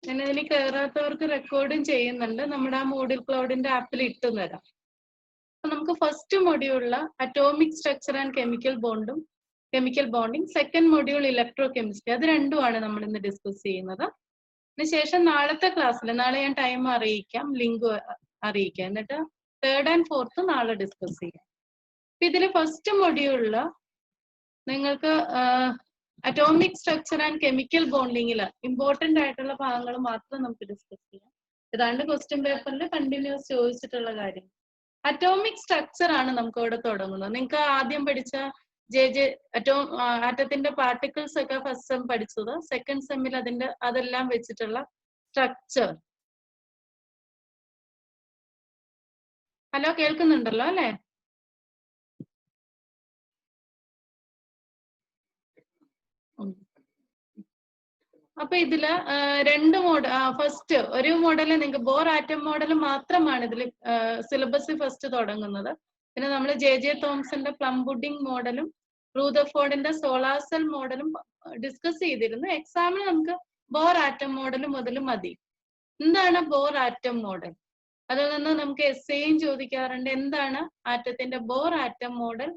ഞാൻ ഇതിൽ കയറാത്തവർക്ക് റെക്കോർഡും ചെയ്യുന്നുണ്ട്. നമ്മുടെ ആ മൂഡിൽ ക്ലൗഡിന്റെ ആപ്പിൽ ഇട്ടു തരാം. അപ്പൊ നമുക്ക് ഫസ്റ്റ് മൊഡ്യൂളില് atomic structure and chemical bonding, second module electrochemistry, അത് രണ്ടുമാണ് നമ്മൾ ഇന്ന് ഡിസ്കസ് ചെയ്യുന്നത്. അതിനുശേഷം നാളത്തെ ക്ലാസ്സിൽ, നാളെ ഞാൻ ടൈം അറിയിക്കാം, ലിങ്ക് അറിയിക്കാം, എന്നിട്ട് തേർഡ് ആൻഡ് ഫോർത്ത് നാളെ ഡിസ്കസ് ചെയ്യാം. അപ്പൊ ഇതില് ഫസ്റ്റ് മൊഡ്യൂളില് നിങ്ങൾക്ക് അറ്റോമിക് സ്ട്രക്ചർ ആൻഡ് കെമിക്കൽ ബോണ്ടിങ്ങിൽ ഇമ്പോർട്ടന്റ് ആയിട്ടുള്ള ഭാഗങ്ങൾ മാത്രം നമുക്ക് ഡിസ്കസ് ചെയ്യാം. ഏതാണ്ട് ക്വസ്റ്റ്യൻ പേപ്പറിൽ കണ്ടിന്യൂസ് ചോദിച്ചിട്ടുള്ള കാര്യം. അറ്റോമിക് സ്ട്രക്ചർ ആണ് നമുക്ക് ഇവിടെ തുടങ്ങുന്നത്. നിങ്ങൾക്ക് ആദ്യം പഠിച്ച ആറ്റത്തിന്റെ പാർട്ടിക്കിൾസ് ഒക്കെ ഫസ്റ്റ് സെം പഠിച്ചത്, സെക്കൻഡ് സെമ്മിൽ അതെല്ലാം വെച്ചിട്ടുള്ള സ്ട്രക്ചർ. ഹലോ, കേൾക്കുന്നുണ്ടല്ലോ അല്ലെ? അപ്പൊ ഇതില് രണ്ട് ഫസ്റ്റ് ഒരു മോഡല് നിങ്ങൾക്ക് ബോർ ആറ്റം മോഡൽ മാത്രമാണ് ഇതിൽ സിലബസ് ഫസ്റ്റ് തുടങ്ങുന്നത്. പിന്നെ നമ്മൾ ജെ തോംസന്റെ പ്ലം പുഡിംഗ് മോഡലും റൂദർഫോർഡിന്റെ സോളാർ സെൽ മോഡലും ഡിസ്കസ് ചെയ്തിരുന്നു. എക്സാമിന് നമുക്ക് ബോർ ആറ്റം മോഡൽ മുതൽ മതി. എന്താണ് ബോർ ആറ്റം മോഡൽ? അതിൽ നിന്ന് നമുക്ക് എസ്സേയും ചോദിക്കാറുണ്ട്. എന്താണ് ആറ്റത്തിന്റെ ബോർ ആറ്റം മോഡൽ?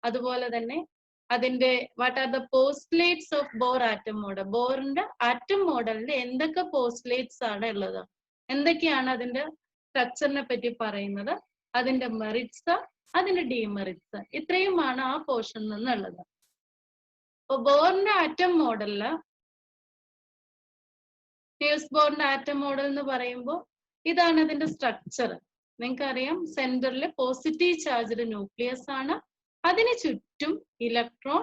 അതുപോലെ തന്നെ അതിന്റെ what are the postulates of Bohr atom model? ബോറിന്റെ ആറ്റം മോഡലിന്റെ എന്തൊക്കെ പോസ്റ്റ്ലേറ്റ്സ് ആണ് ഉള്ളത്, എന്തൊക്കെയാണ് അതിന്റെ സ്ട്രക്ചറിനെ പറ്റി പറയുന്നത്, അതിന്റെ മെറിറ്റ്സ്, അതിന്റെ ഡിമെറിറ്റ്സ്, ഇത്രയുമാണ് ആ പോർഷനിൽ നിന്നുള്ളത്. അപ്പൊ ബോറിന്റെ ആറ്റം മോഡലില്, നിയൽസ് ബോറിന്റെ ആറ്റം മോഡൽ എന്ന് പറയുമ്പോൾ ഇതാണ് അതിന്റെ സ്ട്രക്ചർ. നിങ്ങൾക്കറിയാം, സെന്ററിൽ പോസിറ്റീവ് ചാർജ്ഡ് ന്യൂക്ലിയസ് ആണ്. അതിന് ചുറ്റും ഇലക്ട്രോൺ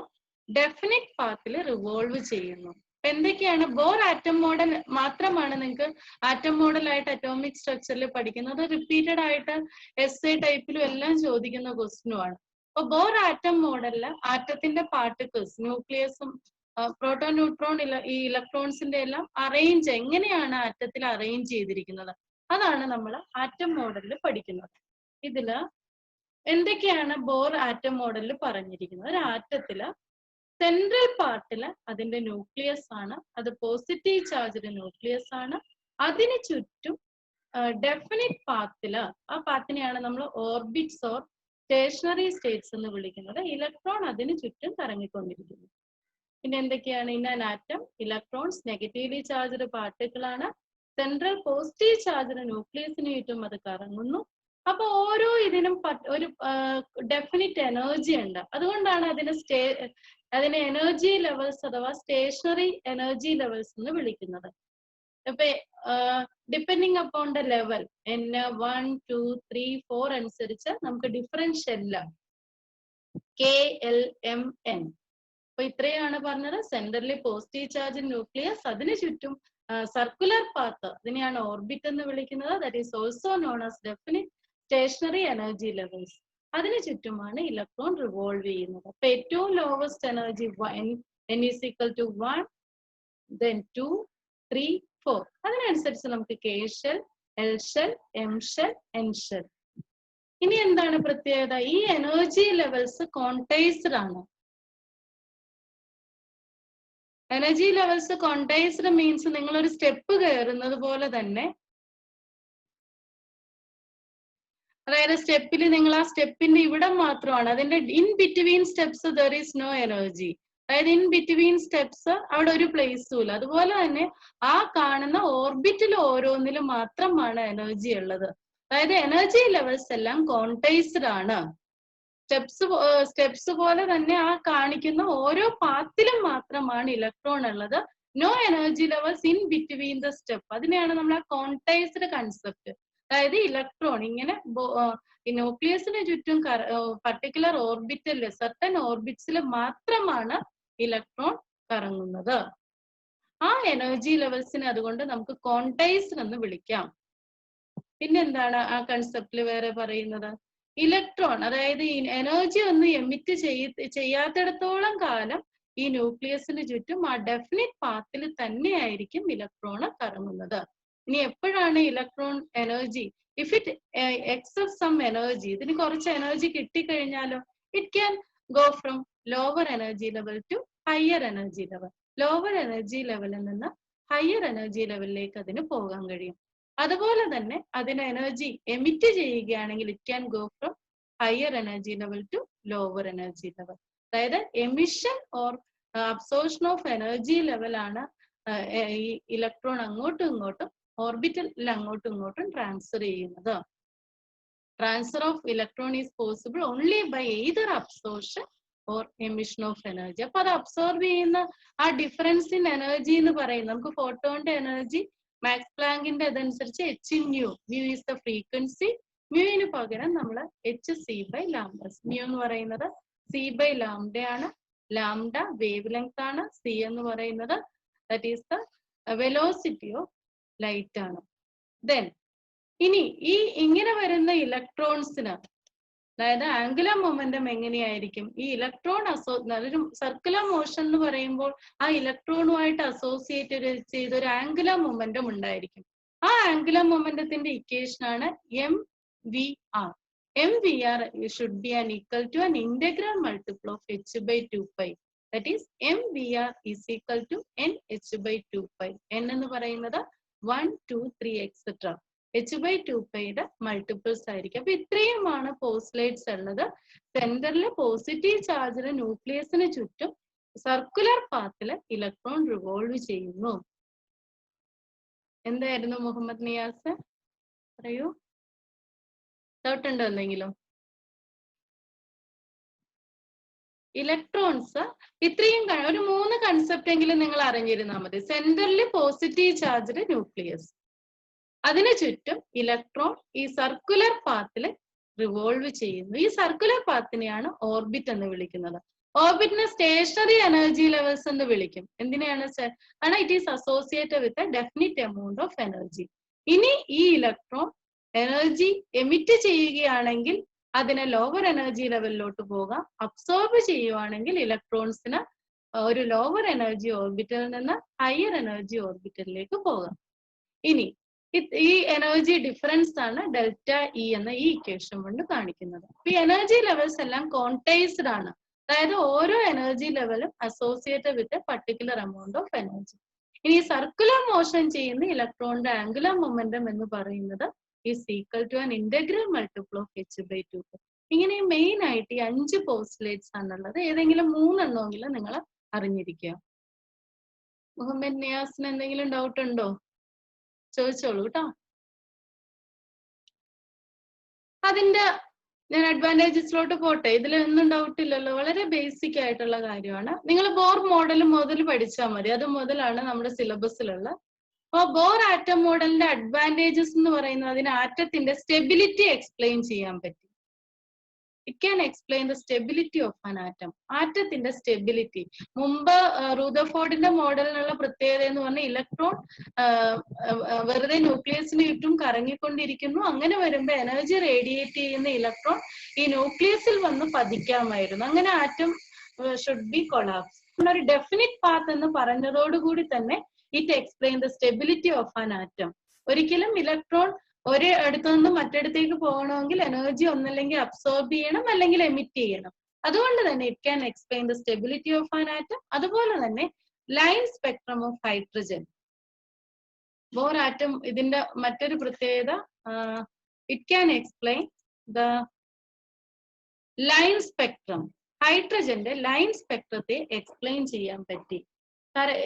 ഡെഫിനിറ്റ് പാത്തിൽ റിവോൾവ് ചെയ്യുന്നു. എന്തൊക്കെയാണ് ബോർ ആറ്റം മോഡൽ മാത്രമാണ് നിങ്ങൾക്ക് ആറ്റം മോഡൽ ആയിട്ട് അറ്റോമിക് സ്ട്രക്ചറിൽ പഠിക്കുന്നത്. റിപ്പീറ്റഡ് ആയിട്ട് എസ്സേ ടൈപ്പിലും എല്ലാം ചോദിക്കുന്ന ക്വസ്റ്റ്യനുമാണ്. അപ്പൊ ബോർ ആറ്റം മോഡലില് ആറ്റത്തിന്റെ പാർട്ടിക്കിൾസ്, ന്യൂക്ലിയസും പ്രോട്ടോൺ, ന്യൂട്രോൺ, ഈ ഇലക്ട്രോൺസിന്റെ എല്ലാം അറേഞ്ച്, എങ്ങനെയാണ് ആറ്റത്തിൽ അറേഞ്ച് ചെയ്തിരിക്കുന്നത്, അതാണ് നമ്മൾ ആറ്റം മോഡലിൽ പഠിക്കുന്നത്. ഇതില് എന്തൊക്കെയാണ് ബോർ ആറ്റം മോഡലിൽ പറഞ്ഞിരിക്കുന്നത്? ഒരു ആറ്റത്തില് സെൻട്രൽ പാർട്ടില് അതിന്റെ ന്യൂക്ലിയസ് ആണ്, അത് പോസിറ്റീവ് ചാർജ്ഡ് ന്യൂക്ലിയസ് ആണ്. അതിന് ചുറ്റും ഡെഫിനിറ്റ് പാത്തില്, ആ പാത്തിനെയാണ് നമ്മൾ ഓർബിറ്റ്സ് ഓർ സ്റ്റേഷനറി സ്റ്റേറ്റ്സ് എന്ന് വിളിക്കുന്നത്. ഇലക്ട്രോൺ അതിന് ചുറ്റും കറങ്ങിക്കൊണ്ടിരിക്കുന്നു. പിന്നെ എന്തൊക്കെയാണ്? In an atom electrons negatively charged particle ആണ്. സെൻട്രൽ പോസിറ്റീവ് ചാർജ്ഡ് ന്യൂക്ലിയസിന് ചുറ്റും അത് കറങ്ങുന്നു. അപ്പൊ ഓരോ ഇതിനും ഒരു ഡെഫിനിറ്റ് എനർജി ഉണ്ട്. അതുകൊണ്ടാണ് അതിനെ എനർജി ലെവൽസ് അഥവാ സ്റ്റേഷനറി എനർജി ലെവൽസ് എന്ന് വിളിക്കുന്നത്. അപ്പൊ depending upon the level N1, 2, 3, 4 അനുസരിച്ച് നമുക്ക് ഡിഫറെന്റ് ഷെല്ലാണ് KLMN. അപ്പൊ ഇത്രയാണ് പറഞ്ഞത്. സെന്ററിൽ പോസിറ്റീവ് ചാർജ് ന്യൂക്ലിയസ്, അതിന് ചുറ്റും സർക്കുലർ പാത്ത്, അതിനെയാണ് ഓർബിറ്റ് എന്ന് വിളിക്കുന്നത്. That is also known as definite stationary energy levels. അതിന് ചുറ്റുമാണ് ഇലക്ട്രോൺ റിവോൾവ് ചെയ്യുന്നത്. അപ്പൊ ഏറ്റവും lowest energy N is equal to 1, then 2, 3, 4. അതിനനുസരിച്ച് നമുക്ക് K shell, L shell, M shell, N shell. ഇനി എന്താണ് പ്രത്യേകത? ഈ എനർജി ലെവൽസ് ക്വാണ്ടൈസ്ഡ് ആണ്. എനർജി ലെവൽസ് ക്വാണ്ടൈസ്ഡ് മീൻസ് നിങ്ങൾ ഒരു സ്റ്റെപ്പ് കയറുന്നത് പോലെ തന്നെ, അതായത് സ്റ്റെപ്പിൽ നിങ്ങൾ ആ സ്റ്റെപ്പിന്റെ ഇവിടെ മാത്രമാണ്, അതിന്റെ in between steps there is no energy. അതായത് ഇൻ ബിറ്റ്വീൻ സ്റ്റെപ്സ് അവിടെ ഒരു പ്ലേസും ഇല്ല. അതുപോലെ തന്നെ ആ കാണുന്ന ഓർബിറ്റിൽ ഓരോന്നിലും മാത്രമാണ് എനർജി ഉള്ളത്. അതായത് എനർജി ലെവൽസ് എല്ലാം ക്വാണ്ടൈസ്ഡ് ആണ്. സ്റ്റെപ്സ് പോലെ തന്നെ ആ കാണിക്കുന്ന ഓരോ പാത്തിലും മാത്രമാണ് ഇലക്ട്രോൺ ഉള്ളത്. No energy levels in between the step. അതിനെയാണ് നമ്മൾ ആ ക്വാണ്ടൈസ്ഡ് കൺസെപ്റ്റ്. അതായത് ഇലക്ട്രോൺ ഇങ്ങനെ ന്യൂക്ലിയസിന് ചുറ്റും പർട്ടിക്കുലർ ഓർബിറ്റല്, സർട്ടൻ ഓർബിറ്റ്സിൽ മാത്രമാണ് ഇലക്ട്രോൺ കറങ്ങുന്നത്. ആ എനർജി ലെവൽസിനെ അതുകൊണ്ട് നമുക്ക് ക്വാണ്ടൈസ്ഡ് എന്ന് വിളിക്കാം. പിന്നെന്താണ് ആ കൺസെപ്റ്റിൽ വേറെ പറയുന്നത്? ഇലക്ട്രോൺ, അതായത് ഈ എനർജി ഒന്നും എമിറ്റ് ചെയ്യാത്തിടത്തോളം കാലം ഈ ന്യൂക്ലിയസിന് ചുറ്റും ആ ഡെഫിനിറ്റ് പാത്തിൽ തന്നെയായിരിക്കും ഇലക്ട്രോൺ കറങ്ങുന്നത്. ഇനി എപ്പോഴാണ് electron energy, if it except some energy, ഇതിന് കുറച്ച് എനർജി കിട്ടിക്കഴിഞ്ഞാലോ it can go from lower energy level to higher energy level. Lower energy ലെവലിൽ നിന്ന് ഹയർ എനർജി ലെവലിലേക്ക് അതിന് പോകാൻ കഴിയും. അതുപോലെ തന്നെ അതിന് എനർജി എമിറ്റ് ചെയ്യുകയാണെങ്കിൽ it can go from higher energy level to lower energy level. അതായത് emission or absorption of energy ലെവലാണ് ഈ ഇലക്ട്രോൺ അങ്ങോട്ടും ഇങ്ങോട്ടും ഓർബിറ്റലിൽ അങ്ങോട്ടും ഇങ്ങോട്ടും ട്രാൻസ്ഫർ ചെയ്യുന്നത്. Transfer of electron is possible only by either absorption or emission of energy. അപ്പൊ അത് അബ്സോർബ് ചെയ്യുന്ന ആ ഡിഫറൻസ് ഇൻ എനർജി എന്ന് പറയുന്നത് നമുക്ക് ഫോട്ടോണിന്റെ എനർജി മാക്സ് പ്ലാങ്കിന്റെ ഇതനുസരിച്ച് h in mu. mu is the frequency. മ്യൂവിന് പകരം നമ്മൾ hc/λ. മ്യൂ എന്ന് പറയുന്നത് c/λ ആണ്. ലാംഡ വേവ് ലെങ്ത് ആണ്. c എന്ന് പറയുന്നത് that is the velocity of light ആണ്. ദെൻ ഇനി ഈ ഇങ്ങനെ വരുന്ന ഇലക്ട്രോൺസിന് അതായത് ആംഗുലർ മൊമെന്റം എങ്ങനെയായിരിക്കും? ഈ ഇലക്ട്രോൺ ഒരു സർക്കുലർ മോഷൻ എന്ന് പറയുമ്പോൾ ആ ഇലക്ട്രോണുമായിട്ട് അസോസിയേറ്റ് ചെയ്ത ഒരു ആംഗുലർ മൊമെന്റം ഉണ്ടായിരിക്കും. ആ ആംഗുലർ മൊമെന്റത്തിന്റെ ഇക്വേഷൻ ആണ് MVR. MVR should be an equal to an integral multiple of h/2π. That is MVR is equal to NH/2π. N എന്ന് പറയുന്നത് 1, 2, 3 etc. h/2πയുടെ മൾട്ടിപ്പിൾസ് ആയിരിക്കും. അപ്പൊ ഇത്രയുമാണ് പോസ്റ്റ്ലേറ്റ്സ് ഉള്ളത്. സെന്ററിൽ പോസിറ്റീവ് ചാർജിലെ ന്യൂക്ലിയസിന് ചുറ്റും സർക്കുലർ പാത്തിൽ ഇലക്ട്രോൺ റിവോൾവ് ചെയ്യുന്നു. എന്തായിരുന്നു മുഹമ്മദ് നിയാസ്? പറയൂ. ഡൗട്ട് ഉണ്ടോ എന്തെങ്കിലും? ഇലക്ട്രോൺസ് ഇത്രയും ഒരു 3 കൺസെപ്റ്റ് എങ്കിലും നിങ്ങൾ അറിഞ്ഞിരുന്നാൽ മതി. സെന്ററിൽ പോസിറ്റീവ് ചാർജ്ഡ് ന്യൂക്ലിയസ്, അതിനു ചുറ്റും ഇലക്ട്രോൺ ഈ സർക്കുലർ പാത്തിൽ റിവോൾവ് ചെയ്യുന്നു. ഈ സർക്കുലർ പാത്തിനെയാണ് ഓർബിറ്റ് എന്ന് വിളിക്കുന്നത്. ഓർബിറ്റിനെ സ്റ്റേഷണറി എനർജി ലെവൽസ് എന്ന് വിളിക്കും. എന്തിനാണ്? കാരണം it is associated with a definite amount of energy. ഇനി ഈ ഇലക്ട്രോൺ എനർജി എമിറ്റ് ചെയ്യുകയാണെങ്കിൽ അതിനെ ലോവർ എനർജി ലെവലിലോട്ട് പോകാം. അബ്സോർബ് ചെയ്യുവാണെങ്കിൽ ഇലക്ട്രോൺസിന് ഒരു ലോവർ എനർജി ഓർബിറ്റലിൽ നിന്ന് ഹയർ എനർജി ഓർബിറ്റലിലേക്ക് പോകാം. ഇനി ഈ എനർജി ഡിഫറൻസ് ആണ് ഡെൽറ്റ ഇ എന്ന ഈ ഇക്വേഷൻ കൊണ്ട് കാണിക്കുന്നത്. ഈ എനർജി ലെവൽസ് എല്ലാം കോൺടൈസ്ഡ് ആണ്. അതായത് ഓരോ എനർജി ലെവലും associated with a particular amount of energy. ഇനി സർക്കുലർ മോഷൻ ചെയ്യുന്ന ഇലക്ട്രോണിന്റെ ആംഗുലർ മൊമെന്റം എന്ന് പറയുന്നത് is equal to an integral multiple of h/2π. ഇങ്ങനെ മെയിൻ ആയിട്ട് ഈ 5 പോസ്റ്റ്ലേറ്റ്സ് ആണുള്ളത്. ഏതെങ്കിലും 3 എണ്ണമെങ്കിലും നിങ്ങൾ അറിഞ്ഞിരിക്കുക. മുഹമ്മദ് നിയാസിന് എന്തെങ്കിലും ഡൗട്ട് ഉണ്ടോ? ചോദിച്ചോളൂ കേട്ടോ. അതിന്റെ ഞാൻ അഡ്വാൻറ്റേജസിലോട്ട് പോട്ടെ. ഇതിൽ ഒന്നും ഡൗട്ട് ഇല്ലല്ലോ. വളരെ ബേസിക് ആയിട്ടുള്ള കാര്യമാണ്. നിങ്ങൾ ബോർ മോഡൽ മുതൽ പഠിച്ചാൽ മതി. അത് മുതലാണ് നമ്മുടെ സിലബസിലുള്ള. അപ്പൊ ബോർ ആറ്റം മോഡലിന്റെ അഡ്വാൻറ്റേജസ് എന്ന് പറയുന്നത് അതിന് ആറ്റത്തിന്റെ സ്റ്റെബിലിറ്റി എക്സ്പ്ലെയിൻ ചെയ്യാൻ പറ്റും. It can explain the stability of an atom. ആറ്റത്തിന്റെ സ്റ്റെബിലിറ്റി. മുമ്പ് റൂദർഫോർഡിന്റെ മോഡലിനുള്ള പ്രത്യേകത എന്ന് പറഞ്ഞാൽ ഇലക്ട്രോൺ വെറുതെ ന്യൂക്ലിയസിന് ചുറ്റും കറങ്ങിക്കൊണ്ടിരിക്കുന്നു. അങ്ങനെ വരുമ്പോൾ എനർജി റേഡിയേറ്റ് ചെയ്യുന്ന ഇലക്ട്രോൺ ഈ ന്യൂക്ലിയസിൽ വന്ന് പതിക്കാമായിരുന്നു. അങ്ങനെ ആറ്റം ഷുഡ് ബി കൊളാപ്സ്. ഒരു ഡെഫിനിറ്റ് പാത്ത് എന്ന് പറഞ്ഞതോടുകൂടി തന്നെ it explain the stability of an atom. ഒരിക്കലും ഇലക്ട്രോൺ ഒരേ അടുത്തു നിന്ന് മറ്റിടത്തേക്ക് പോകണമെങ്കിൽ എനർജി ഒന്നല്ലെങ്കിൽ അബ്സോർബ് ചെയ്യണം അല്ലെങ്കിൽ എമിറ്റ് ചെയ്യണം. അതുകൊണ്ട് തന്നെ it can explain the stability of an atom. അതുപോലെ തന്നെ line spectrum of hydrogen. Bohr atom ഇതിന്റെ മറ്റൊരു പ്രത്യേകത it can explain the line spectrum. ഹൈഡ്രജന്റെ ലൈൻ സ്പെക്ട്രത്തെ എക്സ്പ്ലെയിൻ ചെയ്യാൻ പറ്റി.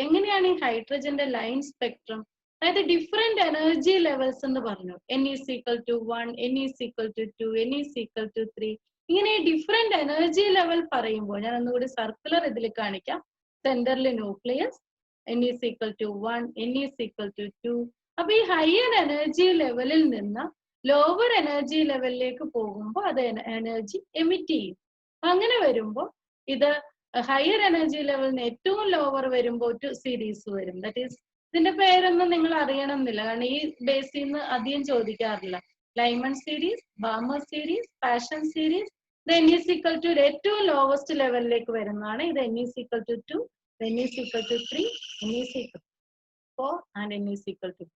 എങ്ങനെയാണ് ഈ ഹൈഡ്രജന്റെ ലൈൻ സ്പെക്ട്രം? അതായത് ഡിഫറെന്റ് എനർജി ലെവൽസ് എന്ന് പറഞ്ഞു. n is equal to 1, n is equal to 2, n is equal to 3. ഇങ്ങനെ ഡിഫറെന്റ് എനർജി ലെവൽ പറയുമ്പോൾ ഞാൻ ഒന്നുകൂടി സർക്കുലർ ഇതിൽ കാണിക്കാം. സെന്ററിൽ nucleus, n is equal to 1, n is equal to 2. അപ്പൊ ഈ ഹയർ എനർജി ലെവലിൽ നിന്ന് ലോവർ എനർജി ലെവലിലേക്ക് പോകുമ്പോൾ അത് എനർജി എമിറ്റ് ചെയ്യും. അങ്ങനെ വരുമ്പോൾ ഇത് ഹയർ എനർജി ലെവലിന് ഏറ്റവും ലോവർ വരുമ്പോൾ ഒരു സീരീസ് വരും. ദാറ്റ് ഈസ് ഇതിന്റെ പേരൊന്നും നിങ്ങൾ അറിയണം എന്നില്ല, കാരണം ഈ ബേസിൽ നിന്ന് അധികം ചോദിക്കാറില്ല. Lyman series, Balmer series, Paschen series. ഇത് n is equal to ഏറ്റവും ലോവസ്റ്റ് ലെവലിലേക്ക് വരുന്നതാണ്. ഇത് n is equal to 2, n is equal to 3, n is equal to 4 and n is equal to 2.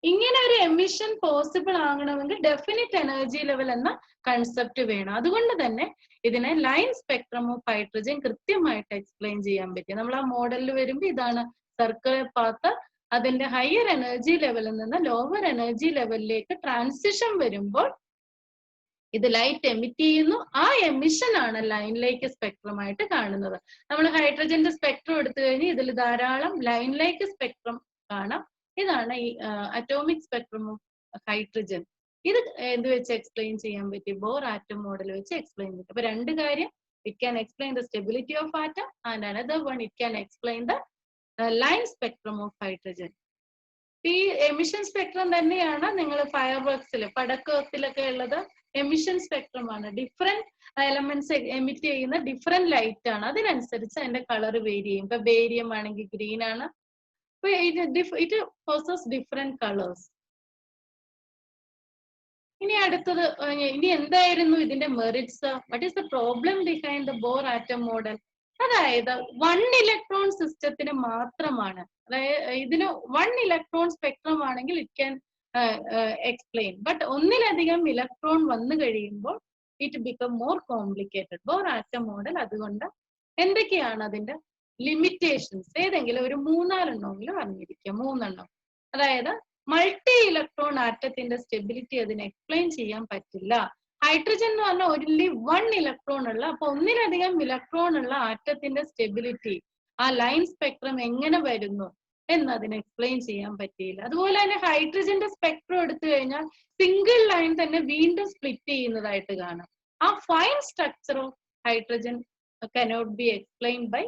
ഇങ്ങനെ ഒരു എമിഷൻ പോസിബിൾ ആകണമെങ്കിൽ ഡെഫിനിറ്റ് എനർജി ലെവൽ എന്ന concept വേണം. അതുകൊണ്ട് തന്നെ ഇതിനെ ലൈൻ സ്പെക്ട്രം ഓഫ് ഹൈഡ്രജൻ കൃത്യമായിട്ട് എക്സ്പ്ലെയിൻ ചെയ്യാൻ പറ്റും. നമ്മൾ ആ മോഡലിൽ വരുമ്പോൾ ഇതാണ് സർക്കുലർ പാത്ത്. അതിന്റെ ഹയർ എനർജി ലെവലിൽ നിന്ന് ലോവർ എനർജി ലെവലിലേക്ക് ട്രാൻസിഷൻ വരുമ്പോൾ ഇത് ലൈറ്റ് എമിറ്റ് ചെയ്യുന്നു. ആ എമിഷൻ ആണ് ലൈനിലേക്ക് സ്പെക്ട്രം ആയിട്ട് കാണുന്നത്. നമ്മൾ ഹൈഡ്രജന്റെ സ്പെക്ട്രം എടുത്തു കഴിഞ്ഞാൽ ഇതിൽ ധാരാളം ലൈനിലേക്ക് സ്പെക്ട്രം കാണാം. ഇതാണ് ഈ അറ്റോമിക് സ്പെക്ട്രം ഓഫ് ഹൈഡ്രജൻ. ഇത് എന്ത് വെച്ച് എക്സ്പ്ലെയിൻ ചെയ്യാൻ പറ്റും? ബോർ ആറ്റം മോഡൽ വെച്ച് എക്സ്പ്ലെയിൻ പറ്റും. അപ്പൊ രണ്ട് കാര്യം, it can explain the stability of atom and another one it can explain the line spectrum of hydrogen. ഈ എമിഷൻ സ്പെക്ട്രം തന്നെയാണ് നിങ്ങൾ ഫയർ വർക്സിൽ പടക്കത്തിലൊക്കെ ഉള്ളത്. എമിഷൻ സ്പെക്ട്രം ആണ്. ഡിഫറെന്റ് എലമെന്റ്സ് എമിറ്റ് ചെയ്യുന്ന ഡിഫറെന്റ് ലൈറ്റ് ആണ്. അതിനനുസരിച്ച് അതിന്റെ കളർ വേരി ചെയ്യും. ഇപ്പൊ ബേരിയം ആണെങ്കിൽ ഗ്രീൻ ആണ്. It poses different colours. ഇനി അടുത്തത്, ഇനി എന്തായിരുന്നു ഇതിന്റെ merits? What is the problem behind the bore atom model? അതായത് 1 ഇലക്ട്രോൺ സിസ്റ്റത്തിന് മാത്രമാണ്. അതായത് ഇതിന് 1 ഇലക്ട്രോൺ സ്പെക്ട്രം ആണെങ്കിൽ ഇറ്റ് ക്യാൻ എക്സ്പ്ലെയിൻ. ബട്ട് ഒന്നിലധികം ഇലക്ട്രോൺ വന്നു കഴിയുമ്പോൾ it become more complicated. Bore atom model അതുകൊണ്ട് എന്തൊക്കെയാണ് അതിന്റെ ലിമിറ്റേഷൻസ്? ഏതെങ്കിലും ഒരു 3-4 എണ്ണമെങ്കിലും അറിഞ്ഞിരിക്കുക. 3 എണ്ണം. അതായത് മൾട്ടി ഇലക്ട്രോൺ ആറ്റത്തിന്റെ സ്റ്റെബിലിറ്റി അതിന് എക്സ്പ്ലെയിൻ ചെയ്യാൻ പറ്റില്ല. ഹൈഡ്രജൻ എന്ന് പറഞ്ഞാൽ only 1 ഇലക്ട്രോൺ ഉള്ള, അപ്പൊ ഒന്നിലധികം ഇലക്ട്രോൺ ഉള്ള ആറ്റത്തിന്റെ സ്റ്റെബിലിറ്റി, ആ ലൈൻ സ്പെക്ട്രം എങ്ങനെ വരുന്നു എന്നതിന് എക്സ്പ്ലെയിൻ ചെയ്യാൻ പറ്റിയില്ല. അതുപോലെ തന്നെ ഹൈഡ്രജന്റെ സ്പെക്ട്രം എടുത്തു കഴിഞ്ഞാൽ സിംഗിൾ ലൈൻ തന്നെ വീണ്ടും സ്പ്ലിറ്റ് ചെയ്യുന്നതായിട്ട് കാണാം. ആ fine structure of hydrogen cannot be explained by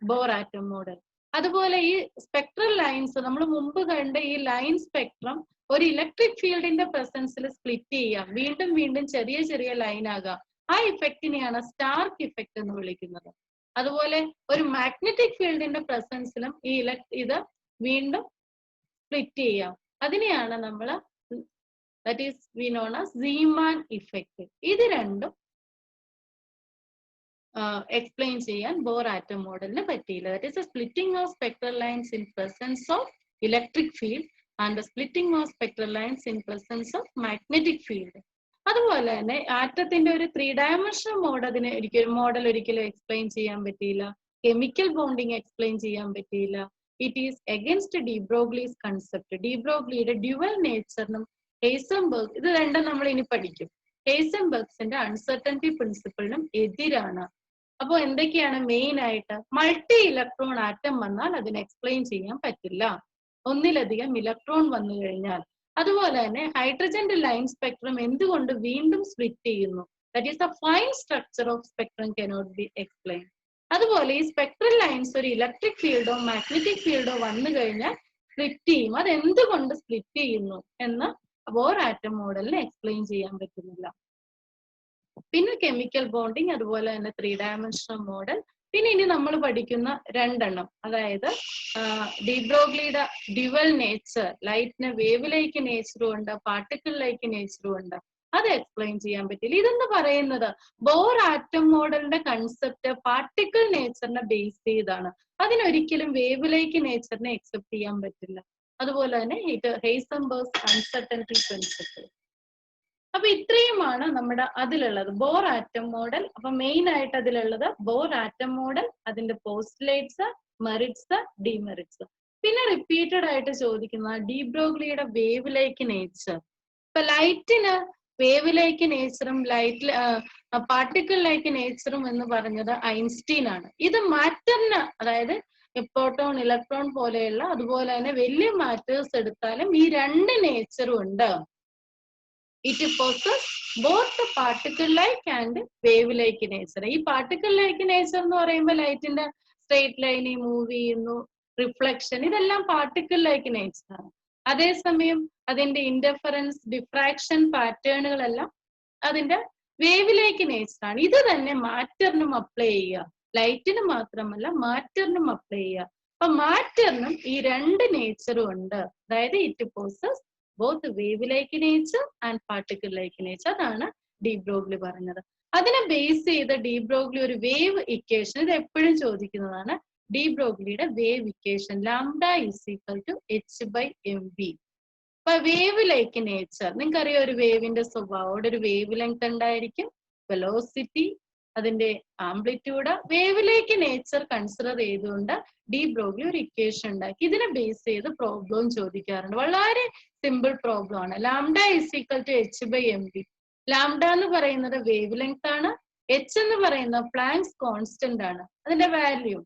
bore atom model. അതുപോലെ ഈ സ്പെക്ട്രൽ ലൈൻസ് നമ്മൾ മുമ്പ് കണ്ട ഈ ലൈൻ സ്പെക്ട്രം ഒരു ഇലക്ട്രിക് ഫീൽഡിന്റെ പ്രസൻസിൽ സ്പ്ലിറ്റ് ചെയ്യാം, വീണ്ടും വീണ്ടും ചെറിയ ചെറിയ ലൈൻ ആകാം. ആ ഇഫക്റ്റിനെയാണ് സ്റ്റാർക്ക് ഇഫക്റ്റ് എന്ന് വിളിക്കുന്നത്. അതുപോലെ ഒരു മാഗ്നറ്റിക് ഫീൽഡിന്റെ പ്രസൻസിലും ഈ ഇത് വീണ്ടും സ്പ്ലിറ്റ് ചെയ്യാം. അതിനെയാണ് നമ്മൾ that is we known as Zeeman effect. ഇത് രണ്ടും explain ചെയ്യാൻ ബോർ ആറ്റം മോഡലിന് പറ്റിയില്ല. That is a splitting of spectral lines in presence of electric field and the splitting of spectral lines in presence of magnetic field. അതുപോലെ തന്നെ ആറ്റത്തിന്റെ ഒരു 3 dimensional model ഒരിക്കലും explain ചെയ്യാൻ പറ്റിയില്ല. കെമിക്കൽ ബോണ്ടിങ് എക്സ്പ്ലെയിൻ ചെയ്യാൻ പറ്റിയില്ല. It is against de Broglie's concept. De ബ്രോഗ്ലിയുടെ dual നേച്ചറിനും ഹെയ്സൻബർഗ്, ഇത് രണ്ടും നമ്മൾ ഇനി പഠിക്കും, ഹെയ്സൻബർഗ്സിന്റെ അൺസർട്ടനിറ്റി പ്രിൻസിപ്പിളിനും എതിരാണ്. അപ്പോൾ എന്തൊക്കെയാണ് മെയിൻ ആയിട്ട്? മൾട്ടി ഇലക്ട്രോൺ ആറ്റം വന്നാൽ അതിന് എക്സ്പ്ലെയിൻ ചെയ്യാൻ പറ്റില്ല, ഒന്നിലധികം ഇലക്ട്രോൺ വന്നു കഴിഞ്ഞാൽ. അതുപോലെ തന്നെ ഹൈഡ്രജന്റെ ലൈൻ സ്പെക്ട്രം എന്തുകൊണ്ട് വീണ്ടും സ്പ്ലിറ്റ് ചെയ്യുന്നു? That is the fine structure of spectrum cannot be explain. അതുപോലെ ഈ സ്പെക്ട്രൽ ലൈൻസ് ഒരു ഇലക്ട്രിക് ഫീൽഡോ മാഗ്നറ്റിക് ഫീൽഡോ വന്നു കഴിഞ്ഞാൽ സ്പ്ലിറ്റ് ചെയ്യും. അത് എന്തുകൊണ്ട് സ്പ്ലിറ്റ് ചെയ്യുന്നു എന്ന് ബോർ ആറ്റം മോഡലിന് എക്സ്പ്ലെയിൻ ചെയ്യാൻ പറ്റുന്നില്ല. പിന്നെ കെമിക്കൽ ബോണ്ടിങ്, അതുപോലെ തന്നെ 3 ഡയമെൻഷണൽ മോഡൽ. പിന്നെ ഇനി നമ്മൾ പഠിക്കുന്ന 2 എണ്ണം, അതായത് ഡി ബ്രോഗ്ലിയുടെ ഡ്യുവൽ നേച്ചർ, ലൈറ്റിന് വേവിലേക്ക് നേച്ചറും ഉണ്ട്, പാർട്ടിക്കിളിലേക്ക് നേച്ചറും ഉണ്ട്. അത് എക്സ്പ്ലെയിൻ ചെയ്യാൻ പറ്റില്ല. ഇതെന്ന് പറയുന്നത് ബോർ ആറ്റം മോഡലിന്റെ കൺസെപ്റ്റ് പാർട്ടിക്കിൾ നേച്ചറിനെ ബേസ് ചെയ്താണ്. അതിനൊരിക്കലും വേവിലേക്ക് നേച്ചറിനെ അക്സെപ്റ്റ് ചെയ്യാൻ പറ്റില്ല. അതുപോലെ തന്നെ ഹെയ്സൻബർഗ്സ് അൺസർട്ടനിറ്റി പ്രിൻസിപ്പിൾ. അപ്പൊ ഇത്രയുമാണ് നമ്മുടെ അതിലുള്ളത് ബോർ ആറ്റം മോഡൽ. അപ്പൊ മെയിൻ ആയിട്ട് അതിലുള്ളത് ബോർ ആറ്റം മോഡൽ, അതിന്റെ പോസ്റ്റുലേറ്റ്സ്, മെറിറ്റ്സ്, ഡിമെറിറ്റ്സ്. പിന്നെ റിപ്പീറ്റഡ് ആയിട്ട് ചോദിക്കുന്ന ഡി ബ്രോഗ്ലിയുടെ വേവിലേക്ക് നേച്ചർ. ഇപ്പൊ ലൈറ്റിന് വേവിലേക്ക് നേച്ചറും പാർട്ടിക്കിളിലേക്ക് നേച്ചറും എന്ന് പറഞ്ഞത് ഐൻസ്റ്റീൻ ആണ്. ഇത് മാറ്ററിന്, അതായത് പ്രോട്ടോൺ, ഇലക്ട്രോൺ പോലെയുള്ള, അതുപോലെ തന്നെ വലിയ മാറ്റേഴ്സ് എടുത്താലും ഈ 2 നേച്ചറും ഉണ്ട്. It possess both particle like and wave like nature. ഈ പാർട്ടിക്കിൾ ലൈക്ക് നേച്ചർ എന്ന് പറയുമ്പോൾ ലൈറ്റിന്റെ സ്ട്രേറ്റ് ലൈനിൽ മൂവ് ചെയ്യുന്നു, റിഫ്ലക്ഷൻ, ഇതെല്ലാം പാർട്ടിക്കിൾ ലൈക്ക് നേച്ചറാണ്. അതേസമയം അതിന്റെ ഇന്റർഫറൻസ്, ഡിഫ്രാക്ഷൻ പാറ്റേണുകളെല്ലാം അതിന്റെ വേവിലേക്ക് നേച്ചറാണ്. ഇത് തന്നെ മാറ്ററിനും അപ്ലൈ ചെയ്യുക, ലൈറ്റിന് മാത്രമല്ല മാറ്ററിനും അപ്ലൈ ചെയ്യുക. അപ്പൊ മാറ്ററിനും ഈ 2 നേച്ചറും ഉണ്ട്. അതായത് it possess both wave like nature and particle like nature. അതാണ് ഡി ബ്രോഗ്ലി പറഞ്ഞത്. അതിനെ ബേസ് ചെയ്ത ഡി ബ്രോഗ്ലി ഒരു വേവ് ഇക്വേഷൻ, ഇത് എപ്പോഴും ചോദിക്കുന്നതാണ്, ഡി ബ്രോഗ്ലിയുടെ wave equation lambda is equal to h/mv. അപ്പൊ വേവ് ലൈക്ക് നേച്ചർ, നിങ്ങൾക്കറിയാം ഒരു വേവിന്റെ സ്വഭാവം, ഒരു വേവ് ലെങ്ത് ഉണ്ടായിരിക്കും, വെലോസിറ്റി, അതിന്റെ ആംപ്ലിറ്റ്യൂഡ്, വേവിലേക്ക് നേച്ചർ കൺസിഡർ ചെയ്തുകൊണ്ട് ഡി ബ്രോഗ്ലി ഒരു ഇക്വേഷൻ ഉണ്ടാക്കി. ഇതിനെ ബേസ് ചെയ്ത് പ്രോബ്ലം ചോദിക്കാറുണ്ട്. വളരെ സിമ്പിൾ പ്രോബ്ലം ആണ്. Lambda is equal to h by m v. Lambda എന്ന് പറയുന്നത് വേവ് ലെങ്ത് ആണ്, എച്ച് എന്ന് പറയുന്നത് പ്ലാങ്ക്സ് കോൺസ്റ്റന്റ് ആണ്. അതിന്റെ വാല്യൂ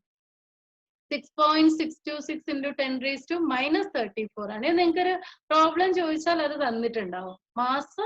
6.626 into 10⁻⁻34 ആണ്. നിങ്ങൾക്ക് ഒരു പ്രോബ്ലം ചോദിച്ചാൽ അത് തന്നിട്ടുണ്ടാവും. മാസ്,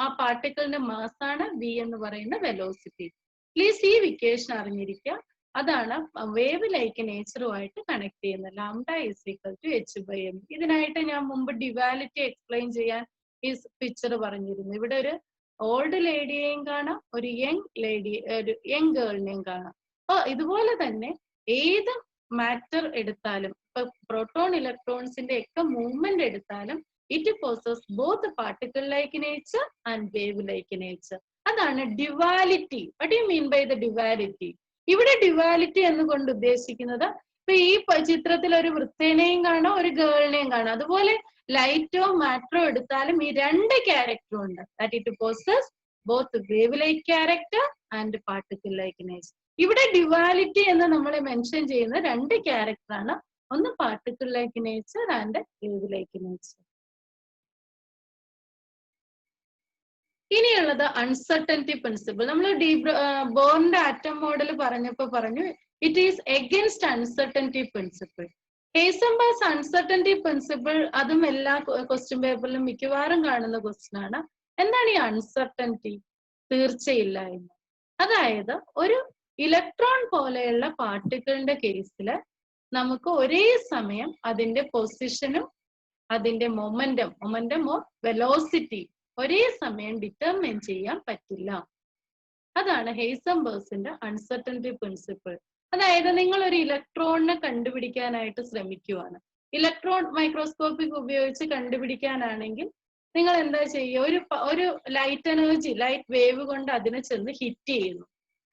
ആ പാർട്ടിക്കിളിന്റെ മാസ് ആണ്, വി എന്ന് പറയുന്ന വെലോസിറ്റി. പ്ലീസ് ഈ ഇക്വേഷൻ അറിഞ്ഞിരിക്കുക. അതാണ് വേവ് ലൈക്ക് നേച്ചറുമായിട്ട് കണക്ട് ചെയ്യുന്നത്. Lambda is equal to h by m. ഇതിനായിട്ട് ഞാൻ മുമ്പ് ഡ്യുവാലിറ്റി എക്സ്പ്ലെയിൻ ചെയ്യാൻ ഈ പിക്ചർ പറഞ്ഞിരുന്നു. ഇവിടെ ഒരു ഓൾഡ് ലേഡിയെയും കാണാം, ഒരു യങ് ഗേളിനെയും കാണാം. അപ്പൊ ഇതുപോലെ തന്നെ ഏത് മാറ്റർ എടുത്താലും, ഇപ്പൊ പ്രോട്ടോൺ ഇലക്ട്രോൺസിന്റെ ഒക്കെ മൂവ്മെന്റ് എടുത്താലും, it possess both particle like nature and wave like nature. അതാണ് duality. What you mean by the duality? ഇവിടെ ഡ്യുവാലിറ്റി എന്നുകൊണ്ട് ഉദ്ദേശിക്കുന്നത്, ഇപ്പൊ ഈ ചിത്രത്തിൽ ഒരു വൃത്തേനെയും കാണാം, ഒരു ഗേളിനെയും കാണാം. അതുപോലെ ലൈറ്റോ മാറ്ററോ എടുത്താലും ഈ രണ്ട് ക്യാരക്ടറും ഉണ്ട്. That it possess both wave like character and particle like nature. ഇവിടെ ഡ്യുവാലിറ്റി എന്ന് നമ്മൾ മെൻഷൻ ചെയ്യുന്ന രണ്ട് ക്യാരക്ടർ ആണ്. ഒന്ന് particle like nature and wave like nature. ഇനിയുള്ളത് അൺസർട്ടനിറ്റി പ്രിൻസിപ്പിൾ. നമ്മൾ ബോറിന്റെ ആറ്റം മോഡൽ പറഞ്ഞപ്പോ പറഞ്ഞു it is against uncertainty principle. Heisenberg's uncertainty principle, അതും എല്ലാ ക്വസ്റ്റ്യൻ പേപ്പറിലും മിക്കവാറും കാണുന്ന ക്വസ്റ്റ്യൻ ആണ്. എന്താണ് ഈ അൺസർട്ടനിറ്റി? തീർച്ചയില്ലായ്മ. അതായത് ഒരു ഇലക്ട്രോൺ പോലെയുള്ള പാർട്ടിക്കിളിന്റെ കേസിൽ നമുക്ക് ഒരേ സമയം അതിന്റെ പൊസിഷനും അതിന്റെ മൊമെന്റം ഓർ വെലോസിറ്റി ഒരേ സമയം ഡിറ്റർമിൻ ചെയ്യാൻ പറ്റില്ല. അതാണ് ഹെയ്സൻബർഗ്സിന്റെ അൺസർട്ടനിറ്റി പ്രിൻസിപ്പിൾ. അതായത് നിങ്ങൾ ഒരു ഇലക്ട്രോണിനെ കണ്ടുപിടിക്കാനായിട്ട് ശ്രമിക്കുവാണ്. ഇലക്ട്രോൺ മൈക്രോസ്കോപ്പിക് ഉപയോഗിച്ച് കണ്ടുപിടിക്കാനാണെങ്കിൽ നിങ്ങൾ എന്താ ചെയ്യുക? ഒരു ലൈറ്റ് എനർജി, ലൈറ്റ് വേവ് കൊണ്ട് അതിനെ ചെന്ന് ഹിറ്റ് ചെയ്യുന്നു.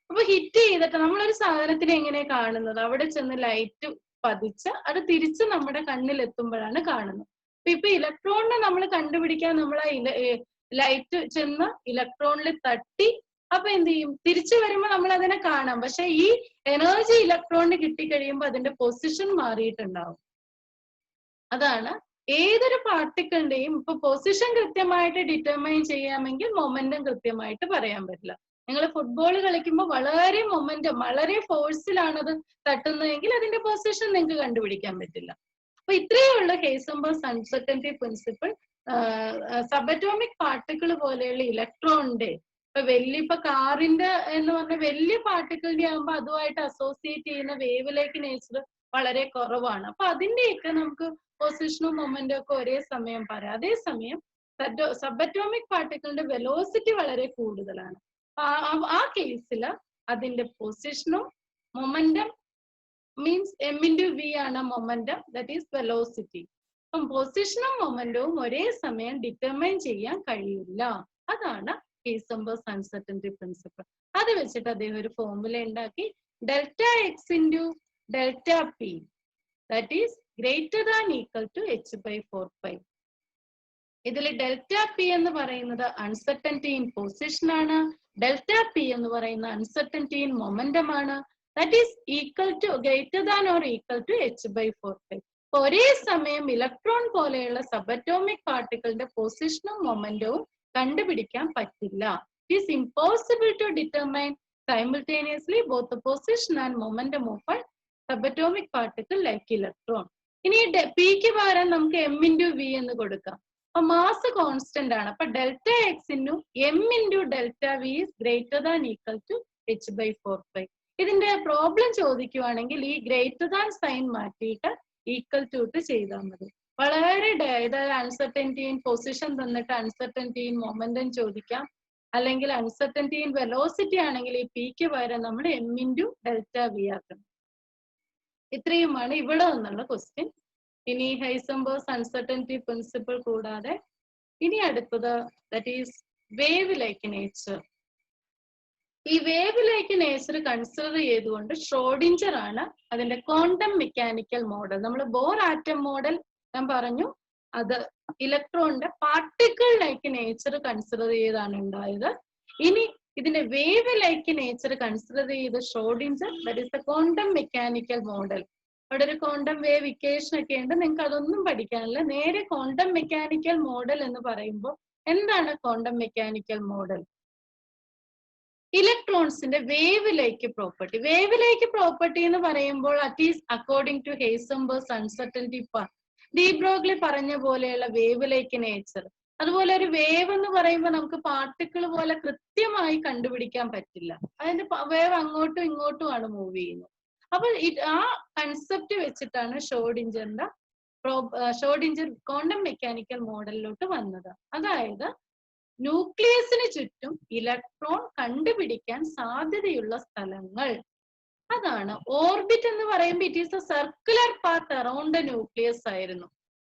അപ്പൊ ഹിറ്റ് ചെയ്തിട്ട് നമ്മളൊരു സാധനത്തിനെ എങ്ങനെ കാണുന്നത്? അവിടെ ചെന്ന് ലൈറ്റ് പതിച്ച് അത് തിരിച്ച് നമ്മുടെ കണ്ണിൽ എത്തുമ്പോഴാണ് കാണുന്നത്. ഇപ്പൊ ഇലക്ട്രോണിനെ നമ്മൾ കണ്ടുപിടിക്കാൻ നമ്മൾ ആ ലൈറ്റ് ചെന്ന് ഇലക്ട്രോണിൽ തട്ടി, അപ്പൊ എന്ത് ചെയ്യും? തിരിച്ചു വരുമ്പോ നമ്മൾ അതിനെ കാണാം. പക്ഷെ ഈ എനർജി ഇലക്ട്രോണിന് കിട്ടിക്കഴിയുമ്പോൾ അതിന്റെ പൊസിഷൻ മാറിയിട്ടുണ്ടാവും. അതാണ് ഏതൊരു പാർട്ടിക്കിളിന്റെയും ഇപ്പൊ പൊസിഷൻ കൃത്യമായിട്ട് ഡിറ്റർമൈൻ ചെയ്യാമെങ്കിൽ മൊമെന്റം കൃത്യമായിട്ട് പറയാൻ പറ്റില്ല. നിങ്ങൾ ഫുട്ബോൾ കളിക്കുമ്പോൾ വളരെ മൊമെന്റം, വളരെ ഫോഴ്സിലാണ് അത് തട്ടുന്നതെങ്കിൽ അതിന്റെ പൊസിഷൻ നിങ്ങൾക്ക് കണ്ടുപിടിക്കാൻ പറ്റില്ല. അപ്പൊ ഇത്രയേ ഉള്ളൂ ഹെയ്സൻബർഗ്സ് അൺസർട്ടനിറ്റി പ്രിൻസിപ്പിൾ. സബറ്റോമിക് പാർട്ടിക്കിൾ പോലെയുള്ള ഇലക്ട്രോണിന്റെ ഇപ്പൊ കാറിന്റെ എന്ന് പറഞ്ഞ വലിയ പാർട്ടിക്കിളിന്റെ ആകുമ്പോൾ അതുമായിട്ട് അസോസിയേറ്റ് ചെയ്യുന്ന വേവിലേക്ക് നേച്ചർ വളരെ കുറവാണ്. അപ്പൊ അതിന്റെയൊക്കെ നമുക്ക് പൊസിഷനും മൊമെന്റും ഒക്കെ ഒരേ സമയം പറയാം. അതേസമയം സബറ്റോമിക് പാർട്ടിക്കിളിന്റെ വെലോസിറ്റി വളരെ കൂടുതലാണ്. ആ കേസിൽ അതിന്റെ പൊസിഷനും momentum means M into V ആണ് മൊമെന്റം, ദാറ്റ് ഈസ് വെലോസിറ്റി. അപ്പം പൊസിഷനും മൊമെന്റവും ഒരേ സമയം ഡിറ്റർമൈൻ ചെയ്യാൻ കഴിയില്ല. അതാണ് ഹെയ്സൻബർഗ്സ് അൺസർട്ടനിറ്റി പ്രിൻസിപ്പിൾ. അത് വെച്ചിട്ട് അദ്ദേഹം ഒരു ഫോർമുല ഉണ്ടാക്കി. Delta x into delta p that is greater than equal to h/4π. ഇതിൽ ഡെൽറ്റ പി എന്ന് പറയുന്നത് അൺസർട്ടനിറ്റി ഇൻ പൊസിഷൻ ആണ്. ഡെൽറ്റ പി എന്ന് പറയുന്ന അൺസർട്ടനിറ്റി ഇൻ മൊമെന്റം ആണ്. That is equal to greater than or equal to h/4π. ഒരേ സമയം electron പോലെയുള്ള സബറ്റോമിക് പാർട്ടിക്കിളിന്റെ പൊസിഷനും മൊമെന്റവും കണ്ടുപിടിക്കാൻ പറ്റില്ല. It is impossible to determine simultaneously both the position and momentum of a subatomic particle like electron. ഇനി പിക്ക് പകരം നമുക്ക് M into V എന്ന് കൊടുക്കാം. അപ്പൊ മാസ് കോൺസ്റ്റന്റ് ആണ്. അപ്പൊ delta x into m into delta v is greater than equal to h/4π. ഇതിന്റെ problem ചോദിക്കുവാണെങ്കിൽ ഈ ഗ്രേറ്റർ ദാൻ സൈൻ മാറ്റിയിട്ട് ഈക്വൽ ടു ഇട്ട് ചെയ്താൽ മതി. വളരെ അൺസർട്ടനിറ്റി ഇൻ പൊസിഷൻ തന്നിട്ട് അൺസർട്ടനിറ്റി ഇൻ മൊമെന്റം ചോദിക്കാം. അല്ലെങ്കിൽ അൺസർട്ടനിറ്റി ഇൻ വെലോസിറ്റി ആണെങ്കിൽ ഈ പിക്ക് പകരം നമ്മൾ എം ഇൻറ്റു ഡെൽറ്റ വി ആക്കണം. ഇത്രയുമാണ് ഇവിടെ നിന്നുള്ള ക്വസ്റ്റ്യൻ. ഇനി ഹെയ്സൻബർഗ്സ് അൺസർട്ടനിറ്റി പ്രിൻസിപ്പിൾ കൂടാതെ ഇനി അടുത്തത് that is wave like nature. ഈ വേവ് ലൈക്ക് നേച്ചർ കൺസിഡർ ചെയ്തുകൊണ്ട് ഷ്രോഡിഞ്ചർ ആണ് അതിന്റെ ക്വാണ്ടം മെക്കാനിക്കൽ മോഡൽ. നമ്മൾ ബോർ ആറ്റം മോഡൽ ഞാൻ പറഞ്ഞു, അത് ഇലക്ട്രോണിന്റെ പാർട്ടിക്കിൾ ലൈക്ക് നേച്ചർ കൺസിഡർ ചെയ്താണ് ഉണ്ടായത്. ഇനി ഇതിന്റെ വേവ് ലൈക്ക് നേച്ചർ കൺസിഡർ ചെയ്ത് Schrödinger, that is the quantum mechanical model. അവിടെ ഒരു ക്വാണ്ടം വേവ് ഇക്വേഷൻ ഒക്കെ ഉണ്ട്, നിങ്ങൾക്ക് അതൊന്നും പഠിക്കാനില്ല. നേരെ ക്വാണ്ടം മെക്കാനിക്കൽ മോഡൽ എന്ന് പറയുമ്പോൾ എന്താണ് ക്വാണ്ടം മെക്കാനിക്കൽ മോഡൽ? ഇലക്ട്രോൺസിന്റെ wave like property. Wave like property എന്ന് പറയുമ്പോൾ at is according to Heisenberg's uncertainty part. De Broglie പറഞ്ഞ പോലെയുള്ള വേവ് ലൈക്ക് നേച്ചർ. അതുപോലെ ഒരു വേവ് എന്ന് പറയുമ്പോൾ നമുക്ക് പാർട്ടിക്കിൾ പോലെ കൃത്യമായി കണ്ടുപിടിക്കാൻ പറ്റില്ല. അതിന്റെ വേവ് അങ്ങോട്ടും ഇങ്ങോട്ടും ആണ് മൂവ് ചെയ്യുന്നത്. അപ്പൊ ആ കൺസെപ്റ്റ് വെച്ചിട്ടാണ് ഷ്രോഡിഞ്ചർ ക്വാണ്ടം മെക്കാനിക്കൽ മോഡലിലോട്ട് വന്നത്. അതായത് ന്യൂക്ലിയസിന് ചുറ്റും ഇലക്ട്രോൺ കണ്ടുപിടിക്കാൻ സാധ്യതയുള്ള സ്ഥലങ്ങൾ. അതാണ് ഓർബിറ്റ് എന്ന് പറയുമ്പോൾ it is A circular path around A nucleus ആയിരുന്നു.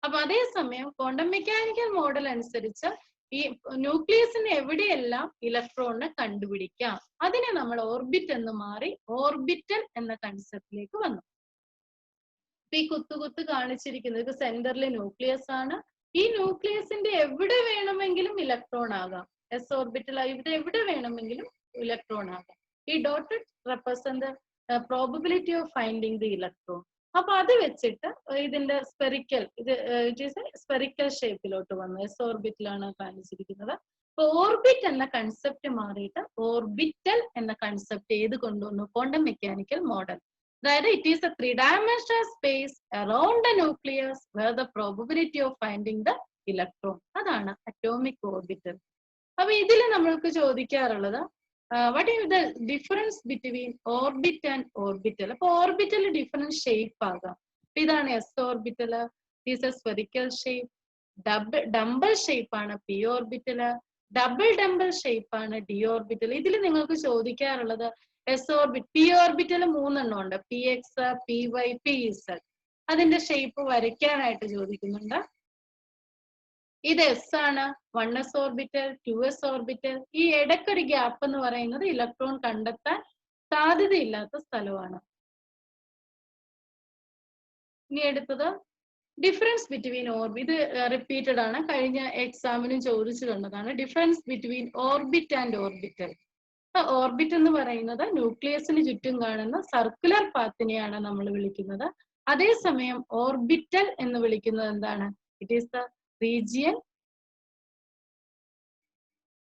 അപ്പൊ അതേസമയം ക്വാണ്ടം മെക്കാനിക്കൽ മോഡൽ അനുസരിച്ച് ഈ ന്യൂക്ലിയസിന് എവിടെയെല്ലാം ഇലക്ട്രോണിനെ കണ്ടുപിടിക്കാം, അതിനെ നമ്മൾ ഓർബിറ്റ് എന്ന് മാറി ഓർബിറ്റൽ എന്ന കൺസെപ്റ്റിലേക്ക് വന്നു. ഈ കുത്തുകുത്ത് കാണിച്ചിരിക്കുന്നത് ഇത് സെന്ററിലെ ന്യൂക്ലിയസ് ആണ്. ഈ ന്യൂക്ലിയസിന്റെ എവിടെ വേണമെങ്കിലും ഇലക്ട്രോൺ ആകാം. എസ് ഓർബിറ്റൽ ഇവിടെ എവിടെ വേണമെങ്കിലും ഇലക്ട്രോൺ ആകാം. ഈ dotted represent probability of finding the electron. അപ്പൊ അത് വെച്ചിട്ട് ഇതിന്റെ സ്പെറിക്കൽ ഇറ്റ് ഈസ് സ്പെറിക്കൽ ഷേപ്പിലോട്ട് വന്നു. എസ് ഓർബിറ്റിലാണ് കാണിച്ചിരിക്കുന്നത്. അപ്പൊ ഓർബിറ്റ് എന്ന കൺസെപ്റ്റ് മാറിയിട്ട് ഓർബിറ്റൽ എന്ന കൺസെപ്റ്റ് ഏത് കൊണ്ടുവന്നു? Quantum mechanical model. അതായത് it is a 3-dimensional space around the nucleus where the probability of finding the electron. അതാണ് അറ്റോമിക് ഓർബിറ്റൽ. അപ്പൊ ഇതിൽ നമ്മൾക്ക് ചോദിക്കാറുള്ളത് what is the difference between orbit and orbital. അപ്പൊ ഓർബിറ്റൽ ഡിഫറെന്റ് ഷേപ്പ് ആകാം. ഇതാണ് S orbital, it is a spherical shape. Dumbbell shape ആണ് P orbital, double dumbbell shape ആണ് ഡി ഓർബിറ്റൽ. ഇതിൽ നിങ്ങൾക്ക് ചോദിക്കാറുള്ളത് എസ് ഓർബിറ്റ് പി ഓർബിറ്റൽ 3 എണ്ണം ഉണ്ട്, P X, P Y, P Z. അതിന്റെ ഷേപ്പ് വരയ്ക്കാനായിട്ട് ചോദിക്കുന്നുണ്ട്. ഇത് എസ് ആണ്, 1s ഓർബിറ്റൽ, 2s ഓർബിറ്റൽ. ഈ ഇടയ്ക്കൊരു ഗ്യാപ്പ് എന്ന് പറയുന്നത് ഇലക്ട്രോൺ കണ്ടെത്താൻ സാധ്യതയില്ലാത്ത സ്ഥലമാണ്. ഇനി എടുത്തത് ഡിഫറൻസ് ബിറ്റ്വീൻ ഓർബിറ്റ്. ഇത് റിപ്പീറ്റഡ് ആണ്, കഴിഞ്ഞ എക്സാമിനും ചോദിച്ചു കണ്ടതാണ്. Difference between orbit and orbital. Orbit എന്ന് പറയുന്നത് ന്യൂക്ലിയസിന് ചുറ്റും കാണുന്ന സർക്കുലർ പാത്തിനെയാണ് നമ്മൾ വിളിക്കുന്നത്. അതേസമയം ഓർബിറ്റൽ എന്ന് വിളിക്കുന്നത് എന്താണ്? It is the region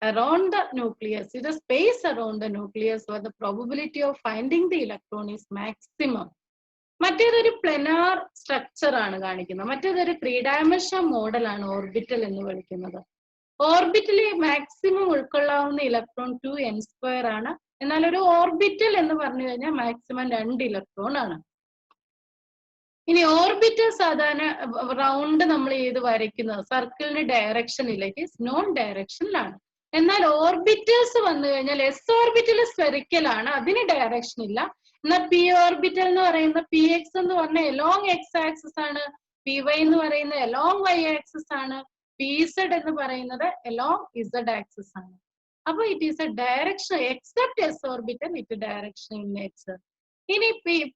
around the nucleus, it is space around the nucleus where the probability of finding the electron is maximum. മറ്റേതൊരു പ്ലെനാർ സ്ട്രക്ചർ ആണ് കാണിക്കുന്നത്, മറ്റേതൊരു 3-dimensional മോഡൽ ആണ് ഓർബിറ്റൽ എന്ന് വിളിക്കുന്നത്. ഓർബിറ്റലിൽ മാക്സിമം ഉൾക്കൊള്ളാവുന്ന ഇലക്ട്രോൺ 2n² ആണ്. എന്നാൽ ഒരു ഓർബിറ്റൽ എന്ന് പറഞ്ഞു കഴിഞ്ഞാൽ മാക്സിമം 2 ഇലക്ട്രോൺ ആണ്. ഇനി ഓർബിറ്റൽ സാധാരണ റൗണ്ട് നമ്മൾ ചെയ്ത് വരയ്ക്കുന്നത് സർക്കിളിന് ഡയറക്ഷനിലേക്ക് നോൺ ഡയറക്ഷനിലാണ്. എന്നാൽ ഓർബിറ്റൽസ് വന്നു കഴിഞ്ഞാൽ എസ് ഓർബിറ്റൽ സ്ഫെറിക്കൽ ആണ്, അതിന് ഡയറക്ഷൻ ഇല്ല. എന്നാൽ പി ഓർബിറ്റൽ എന്ന് പറയുന്ന പി എക്സ് എന്ന് പറഞ്ഞ എലോങ് എക്സ് ആക്സിസ് ആണ്, പി വൈ എന്ന് പറയുന്നത് എലോങ് വൈ ആക്സിസ് ആണ്, പി ഇസഡ് എന്ന് പറയുന്നത് എലോങ് ഇസഡ് ആക്സിസ് ആണ്. അപ്പൊ it is a direction except S orbital it direction in nature. ഇനി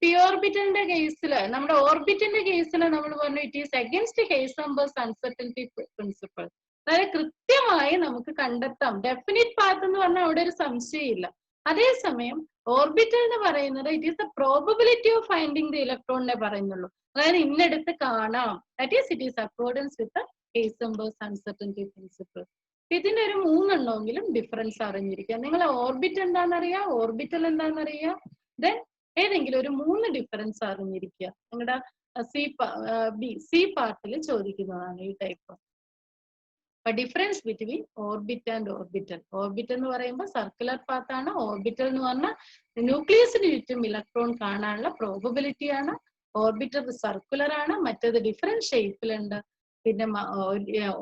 പി ഓർബിറ്റലിന്റെ കേസിൽ, നമ്മുടെ ഓർബിറ്റിന്റെ കേസിൽ നമ്മൾ പറഞ്ഞു it is against Heisenberg's uncertainty principle. അതായത് കൃത്യമായി നമുക്ക് കണ്ടെത്താം, ഡെഫിനിറ്റ് പാത്ത് എന്ന് പറഞ്ഞാൽ അവിടെ ഒരു സംശയമില്ല. അതേസമയം ഓർബിറ്റൽ എന്ന് പറയുന്നത് it is the probability of finding the ഇലക്ട്രോണിനെ പറയുന്നുള്ളൂ. അതായത് ഇന്നെടുത്ത് കാണാം, that is it is accordance with Heisenberg's uncertainty principle. ഇതിന്റെ ഒരു 3 എണ്ണമെങ്കിലും ഡിഫറൻസ് അറിഞ്ഞിരിക്കുക. നിങ്ങൾ ഓർബിറ്റ് എന്താണെന്നറിയാം, ഓർബിറ്റൽ എന്താണെന്നറിയാം, ദെൻ ഏതെങ്കിലും ഒരു 3 ഡിഫറൻസ് അറിഞ്ഞിരിക്കുക. നിങ്ങളുടെ സി പാർട്ടിൽ ചോദിക്കുന്നതാണ് ഈ type. Difference between orbit and orbital. Orbit എന്ന് പറയുമ്പോൾ സർക്കുലർ പാത്ത് ആണ്, ഓർബിറ്റൽ എന്ന് പറഞ്ഞാൽ ന്യൂക്ലിയസിന് ചുറ്റും ഇലക്ട്രോൺ കാണാനുള്ള പ്രോബബിലിറ്റി ആണ്. ഓർബിറ്റൽ സർക്കുലർ ആണ്, മറ്റേത് ഡിഫറെന്റ് ഷേപ്പിലുണ്ട്. പിന്നെ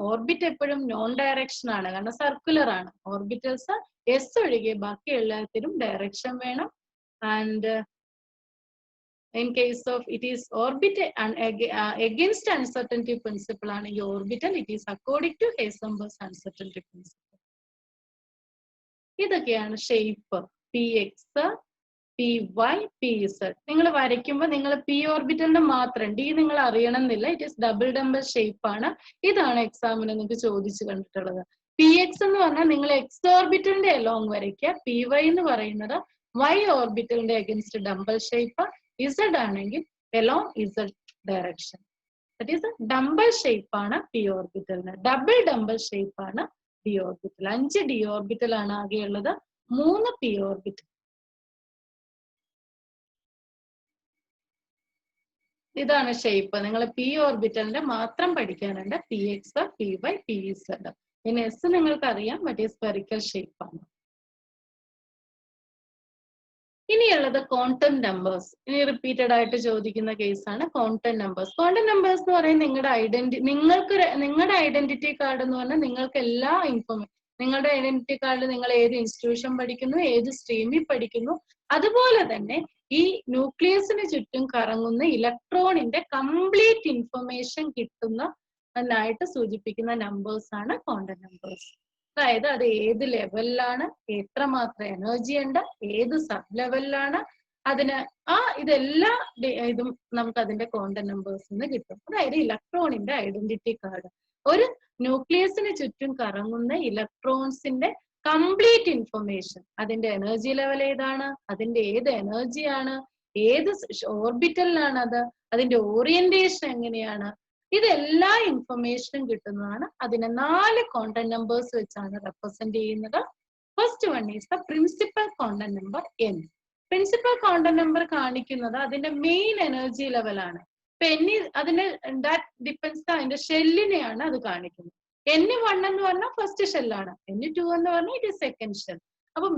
ഓർബിറ്റ് എപ്പോഴും നോൺ ഡയറക്ഷൻ ആണ്, കാരണം സർക്കുലർ ആണ്. ഓർബിറ്റൽസ് എസ് ഒഴികെ ബാക്കി എല്ലാത്തിനും ഡയറക്ഷൻ വേണം. And in case of it is orbit and against uncertainty principle ആണ് ഈ orbital, it is according to Heisenberg's uncertainty principle. ഇതൊക്കെയാണ് shape. P X, PY, PZ. നിങ്ങൾ വരയ്ക്കുമ്പോൾ നിങ്ങൾ പി ഓർബിറ്റലിന്റെ മാത്രം ഡി നിങ്ങൾ അറിയണമെന്നില്ല. It is double dumbbell shape ആണ്. ഇതാണ് എക്സാമിന് നിങ്ങൾക്ക് ചോദിച്ചു കണ്ടിട്ടുള്ളത്. PX എന്ന് പറഞ്ഞാൽ നിങ്ങൾ എക്സ് ഓർബിറ്റലിന്റെ എലോങ് വരയ്ക്കുക. PY എന്ന് പറയുന്നത് Y ഓർബിറ്റലിന്റെ അഗൻസ്റ്റ് ഡംബൽ ഷേപ്പ്. Z ആണെങ്കിൽ along Z direction. That is dumbbell shape ആണ് പി ഓർബിറ്റലിന്. ഡബിൾ ഡംബൽ ഷേപ്പ് ആണ് ഡി ഓർബിറ്റൽ. 5 ഡി ഓർബിറ്റൽ ആണ് ആകെയുള്ളത്, 3 പി ഓർബിറ്റൽ. ഇതാണ് ഷേപ്പ്. നിങ്ങൾ പി ഓർബിറ്റലിന്റെ മാത്രം പഠിക്കാനുണ്ട്. PX, PY, PZ. ഇനി എസ് നിങ്ങൾക്ക് അറിയാം, മറ്റേ സ്പെറിക്കൽ ഷേപ്പ് ആണ്. ഇനിയുള്ളത് കോണ്ടന്റ് നമ്പേഴ്സ്. ഇനി റിപ്പീറ്റഡ് ആയിട്ട് ചോദിക്കുന്ന കേസാണ് കോണ്ടന്റ് നമ്പേഴ്സ്. കോണ്ടന്റ് നമ്പേഴ്സ് എന്ന് പറയുന്നത് നിങ്ങളുടെ ഐഡന്റിറ്റി കാർഡ് എന്ന് പറഞ്ഞാൽ നിങ്ങൾക്ക് എല്ലാ നിങ്ങളുടെ ഐഡന്റിറ്റി കാർഡിൽ നിങ്ങൾ ഏത് ഇൻസ്റ്റിറ്റ്യൂഷൻ പഠിക്കുന്നു, ഏത് സ്ട്രീമിൽ പഠിക്കുന്നു, അതുപോലെ തന്നെ ഈ ന്യൂക്ലിയസിന് ചുറ്റും കറങ്ങുന്ന ഇലക്ട്രോണിന്റെ കംപ്ലീറ്റ് ഇൻഫർമേഷൻ കിട്ടുന്നതായിട്ട് സൂചിപ്പിക്കുന്ന നമ്പേഴ്സ് ആണ് കോണ്ടന്റ് നമ്പേഴ്സ്. അതായത് അത് ഏത് ലെവലിലാണ്, എത്രമാത്രം എനർജി ഉണ്ട്, ഏത് സബ് ലെവലിലാണ്, അതിന് ഇതെല്ലാ ഇതും നമുക്ക് അതിന്റെ കോണ്ടന്റ് നമ്പേഴ്സ് നിന്ന് കിട്ടും. അതായത് ഇലക്ട്രോണിന്റെ ഐഡന്റിറ്റി കാർഡ്. ഒരു ന്യൂക്ലിയസിന് ചുറ്റും കറങ്ങുന്ന ഇലക്ട്രോൺസിന്റെ കംപ്ലീറ്റ് ഇൻഫർമേഷൻ, അതിന്റെ എനർജി ലെവൽ ഏതാണ്, അതിന്റെ ഏത് എനർജിയാണ്, ഏത് ഓർബിറ്റലിലാണ് അത്, അതിന്റെ ഓറിയന്റേഷൻ എങ്ങനെയാണ്, ഇതെല്ലാ ഇൻഫർമേഷനും കിട്ടുന്നതാണ്. അതിനെ 4 കോണ്ടന്റ് നമ്പേഴ്സ് വെച്ചാണ് റെപ്രസെന്റ് ചെയ്യുന്നത്. First one is the principal quantum number N. Principal quantum number കാണിക്കുന്നത് അതിന്റെ മെയിൻ എനർജി ലെവലാണ്. ഇപ്പൊ അതിന് ദാറ്റ് ഡിപ്പെൻസ് അതിന്റെ ഷെല്ലിനെയാണ് അത് കാണിക്കുന്നത്. N1 എന്ന് പറഞ്ഞാൽ ഫസ്റ്റ് ഷെല്ലാണ്, N2 എന്ന് പറഞ്ഞാൽ ഇറ്റ് ഇസ് സെക്കൻഡ് ഷെൽ. അപ്പൊ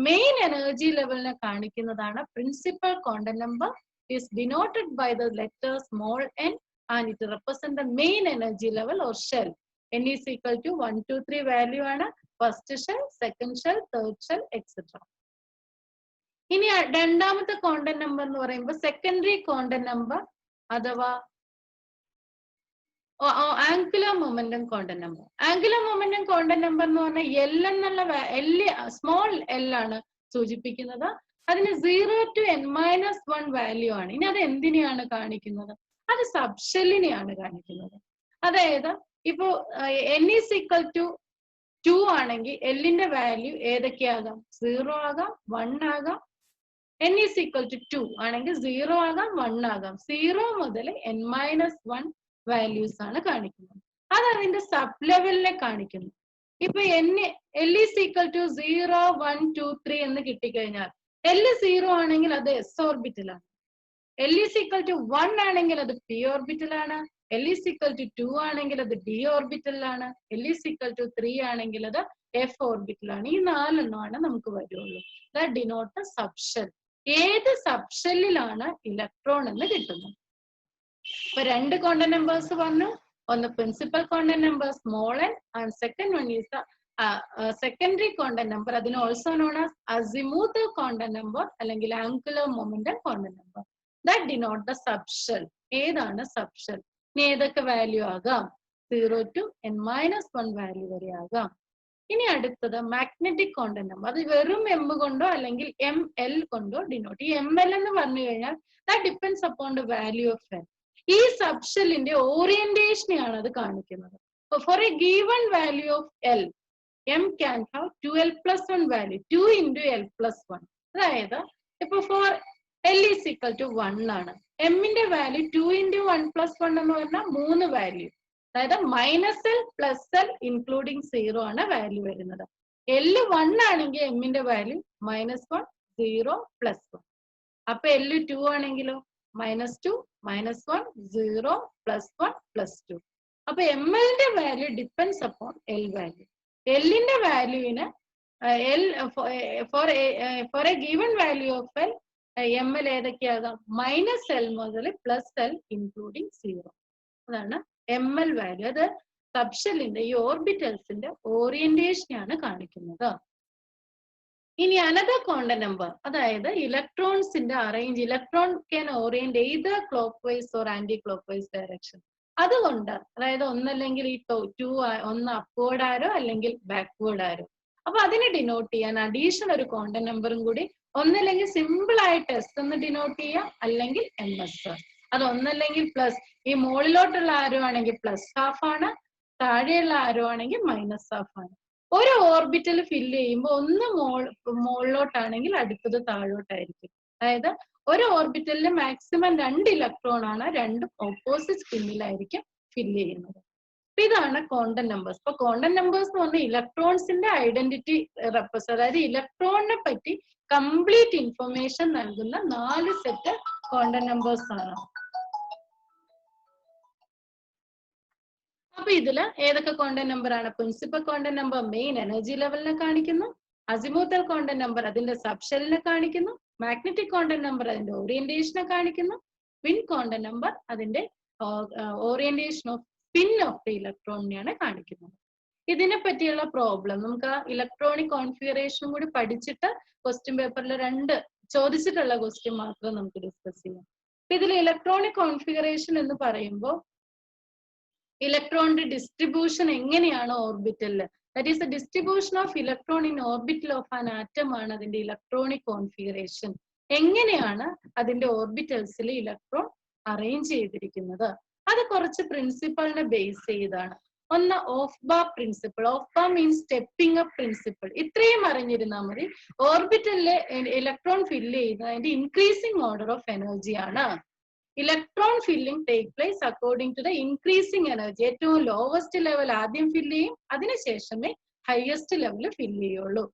മെയിൻ എനർജി ലെവലിനെ കാണിക്കുന്നതാണ് principal quantum number. Is denoted by the letter small n and it represent the main energy level or shell. N is equal to 1, 2, 3 value ആണ് first shell, second shell, third shell etcetera. ഇനി രണ്ടാമത്തെ content number എന്ന് പറയുമ്പോൾ secondary quantum number അഥവാ angular momentum quantum number. Angular momentum quantum number എന്ന് പറഞ്ഞാൽ small L ആണ് സൂചിപ്പിക്കുന്നത്. അതിന് 0 to n-1 വാല്യൂ ആണ്. ഇനി അത് എന്തിനെയാണ് കാണിക്കുന്നത്? അത് സബ്ഷെല്ലിനെയാണ് കാണിക്കുന്നത്. അതായത് ഇപ്പോ n is equal to 2 ആണെങ്കിൽ എല്ലിന്റെ വാല്യൂ ഏതൊക്കെയാകാം? 0 ആകാം, 1 ആകാം. n is equal to 2 ആണെങ്കിൽ 0 ആകാം, 1 ആകാം. 0 മുതൽ n-1 വാല്യൂസ് ആണ് കാണിക്കുന്നത്. അത് അതിന്റെ സബ് ലെവലിനെ കാണിക്കുന്നു. ഇപ്പൊ l is equal to 0, 1, 2, 3 എന്ന് കിട്ടിക്കഴിഞ്ഞാൽ L 0 ആണെങ്കിൽ അത് s ഓർബിറ്റലാണ്. L is equal to 1 ആണെങ്കിൽ അത് p ഓർബിറ്റലാണ്. L is equal to 2 ആണെങ്കിൽ അത് d ഓർബിറ്റലാണ്. L is equal to 3 ആണെങ്കിൽ അത് f ഓർബിറ്റലാണ്. ഈ 4 എണ്ണമാണ് നമുക്ക് വരുള്ളൂ. That denote subshell. ഏത് സബ്ഷെല്ലിലാണ് ഇലക്ട്രോൺ എന്ന് കിട്ടുന്നത്. ഇപ്പൊ 2 കോണ്ടന്റ് നമ്പേഴ്സ് പറഞ്ഞു. ഒന്ന് principal quantum number small n and second one is secondary quantum number. അതിന് also known as azimuthal quantum number അല്ലെങ്കിൽ angular momentum quantum number. That denote the subshell. ഏതാണ് subshell? ഇനി ഏതൊക്കെ വാല്യൂ ആകാം? 0 to n-1 വാല്യൂ വരെ ആകാം. ഇനി അടുത്തത് മാഗ്നറ്റിക് കോണ്ടന്റ് നമ്പർ. അത് വെറും m കൊണ്ടോ അല്ലെങ്കിൽ ml കൊണ്ടോ ഡിനോട്ട്. ഈ ml എന്ന് പറഞ്ഞു കഴിഞ്ഞാൽ that depends upon the value of n. ഈ സബ്ഷെല്ലിന്റെ ഓറിയന്റേഷനെയാണ് അത് കാണിക്കുന്നത്. For a given value of l, m can have 2l+1 value, 2 into l+1. അതായത് ഇപ്പൊ for l is equal to 1 ആണ്. m ന്റെ വാല്യൂ 2 into 1+1 എന്ന് പറഞ്ഞാൽ 3 വാല്യൂ. അതായത് -l plus l ഇൻക്ലൂഡിങ് 0 ആണ് വാല്യൂ വരുന്നത്. l 1 ആണെങ്കിൽ m ന്റെ വാല്യൂ -1, 0, +1. അപ്പൊ l 2 ആണെങ്കിലോ -2, -1, 0, +1, +2. അപ്പൊ ml ന്റെ value depends upon l value. l ന്റെ വാല്യൂവിന് for a given value of l ml ഏതൊക്കെയാകാം? -l മുതൽ +l ഇൻക്ലൂഡിങ് 0. അതാണ് ml വാല്യൂ. അത് സബ്ഷെല്ലിന്റെ ഈ ഓർബിറ്റൽസിന്റെ ഓറിയന്റേഷനെയാണ് കാണിക്കുന്നത്. ഇനി അനദർ കോണ്ടന്റ് നമ്പർ, അതായത് ഇലക്ട്രോൺസിന്റെ arrange. Electron can orient either clockwise or anticlockwise direction. അതുകൊണ്ട് അതായത് ഒന്നല്ലെങ്കിൽ ഈ 2 ഒന്ന് അപ്വേർഡ് ആരോ അല്ലെങ്കിൽ ബാക്ക്വേർഡ് ആരോ. അപ്പൊ അതിനെ ഡിനോട്ട് ചെയ്യാൻ അഡീഷൻ ഒരു കോണ്ടന്റ് നമ്പറും കൂടി ഒന്നല്ലെങ്കിൽ സിമ്പിൾ ആയിട്ട് എസ് എന്ന് ഡിനോട്ട് ചെയ്യാം, അല്ലെങ്കിൽ എം എസ്. അത് ഒന്നല്ലെങ്കിൽ പ്ലസ്, ഈ മുകളിലോട്ടുള്ള ആരോ ആണെങ്കിൽ പ്ലസ് ഹാഫ് ആണ്, താഴെയുള്ള ആരോ ആണെങ്കിൽ മൈനസ് ഹാഫ് ആണ്. ഒരു ഓർബിറ്റൽ ഫില്ല് ചെയ്യുമ്പോൾ ഒന്ന് മുകളിലോട്ടാണെങ്കിൽ അടുത്തത് താഴോട്ടായിരിക്കും. അതായത് ഒരു ഓർബിറ്റലിൽ മാക്സിമം 2 ഇലക്ട്രോൺ ആണ് രണ്ടും ഓപ്പോസിറ്റ് സ്പിന്നിലായിരിക്കും ഫില്ല് ചെയ്യുന്നത്. ഇതാണ് കോണ്ടന്റ് നമ്പേഴ്സ്. ഇപ്പൊ കോണ്ടന്റ് നമ്പേഴ്സ് എന്ന് പറഞ്ഞാൽ ഇലക്ട്രോൺസിന്റെ ഐഡന്റിറ്റി റെപ്രസെന്റ്, അതായത് ഇലക്ട്രോണിനെ പറ്റി കംപ്ലീറ്റ് ഇൻഫർമേഷൻ നൽകുന്ന 4 സെറ്റ് കോണ്ടന്റ് നമ്പേഴ്സ് ആണ്. അപ്പൊ ഇതില് ഏതൊക്കെ കോണ്ടന്റ് നമ്പർ ആണ്? Principal quantum number main energy ലെവലിനെ കാണിക്കുന്നു, അസിമുത്തൽ കോണ്ടന്റ് നമ്പർ അതിന്റെ സബ്ഷെല്ലിനെ കാണിക്കുന്നു, മാഗ്നറ്റിക് കോണ്ടന്റ് നമ്പർ അതിന്റെ ഓറിയന്റേഷനെ കാണിക്കുന്നു, സ്പിൻ കോണ്ടന്റ് നമ്പർ അതിന്റെ orientation of spin of the ഇലക്ട്രോണിനെയാണ് കാണിക്കുന്നത്. ഇതിനെ പറ്റിയുള്ള പ്രോബ്ലം നമുക്ക് ആ ഇലക്ട്രോണിക് കോൺഫിഗറേഷൻ കൂടി പഠിച്ചിട്ട് ക്വസ്റ്റ്യൻ പേപ്പറിൽ 2 ചോദിച്ചിട്ടുള്ള ക്വസ്റ്റ്യൻ മാത്രം നമുക്ക് ഡിസ്കസ് ചെയ്യാം. ഇതിൽ ഇലക്ട്രോണിക് കോൺഫിഗറേഷൻ എന്ന് പറയുമ്പോൾ ഇലക്ട്രോണിന്റെ ഡിസ്ട്രിബ്യൂഷൻ എങ്ങനെയാണ് ഓർബിറ്റലില്, that is the distribution of electron in orbital of an atom ആണ് അതിന്റെ ഇലക്ട്രോണിക് കോൺഫിഗറേഷൻ. എങ്ങനെയാണ് അതിന്റെ ഓർബിറ്റൽസിൽ ഇലക്ട്രോൺ അറേഞ്ച് ചെയ്തിരിക്കുന്നത്, അത് കുറച്ച് പ്രിൻസിപ്പളിനെ ബേസ് ചെയ്താണ്. ഒന്ന് Aufbau principle. Aufbau means stepping up principle. ഇത്രയും അറിഞ്ഞിരുന്നാൽ മതി. ഓർബിറ്റലിലെ ഇലക്ട്രോൺ ഫില്ല് ചെയ്യുന്നത് അതിന്റെ ഇൻക്രീസിംഗ് ഓർഡർ ഓഫ് എനർജി ആണ്. Electron filling take place according to the increasing energy. ഏറ്റവും ലോവസ്റ്റ് ലെവൽ ആദ്യം ഫില്ല് ചെയ്യും, അതിനുശേഷമേ ഹയസ്റ്റ് ലെവൽ ഫില്ല് ചെയ്യുള്ളൂ.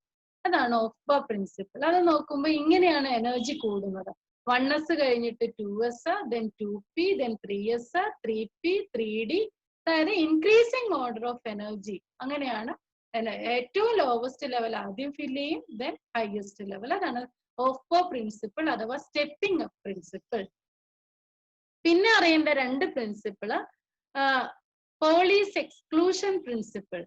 അതാണ് ഓഫ് ബാ പ്രിൻസിപ്പിൾ. അത് നോക്കുമ്പോൾ ഇങ്ങനെയാണ് എനർജി കൂടുന്നത്. 1s കഴിഞ്ഞിട്ട് 2s, then 2p, then 3s, 3p, 3d. അതായത് ഇൻക്രീസിംഗ് ഓർഡർ ഓഫ് എനർജി. അങ്ങനെയാണ് ഏറ്റവും ലോവസ്റ്റ് ലെവൽ ആദ്യം ഫില്ല് ചെയ്യും, ദെൻ ഹയസ്റ്റ് ലെവൽ. അതാണ് ഓഫ് ബാ പ്രിൻസിപ്പിൾ അഥവാ സ്റ്റെപ്പിംഗ് അപ്പ് പ്രിൻസിപ്പിൾ. പിന്നെ അറിയേണ്ട 2 പ്രിൻസിപ്പിള് പോളീസ് എക്സ്ക്ലൂഷൻ പ്രിൻസിപ്പിൾ.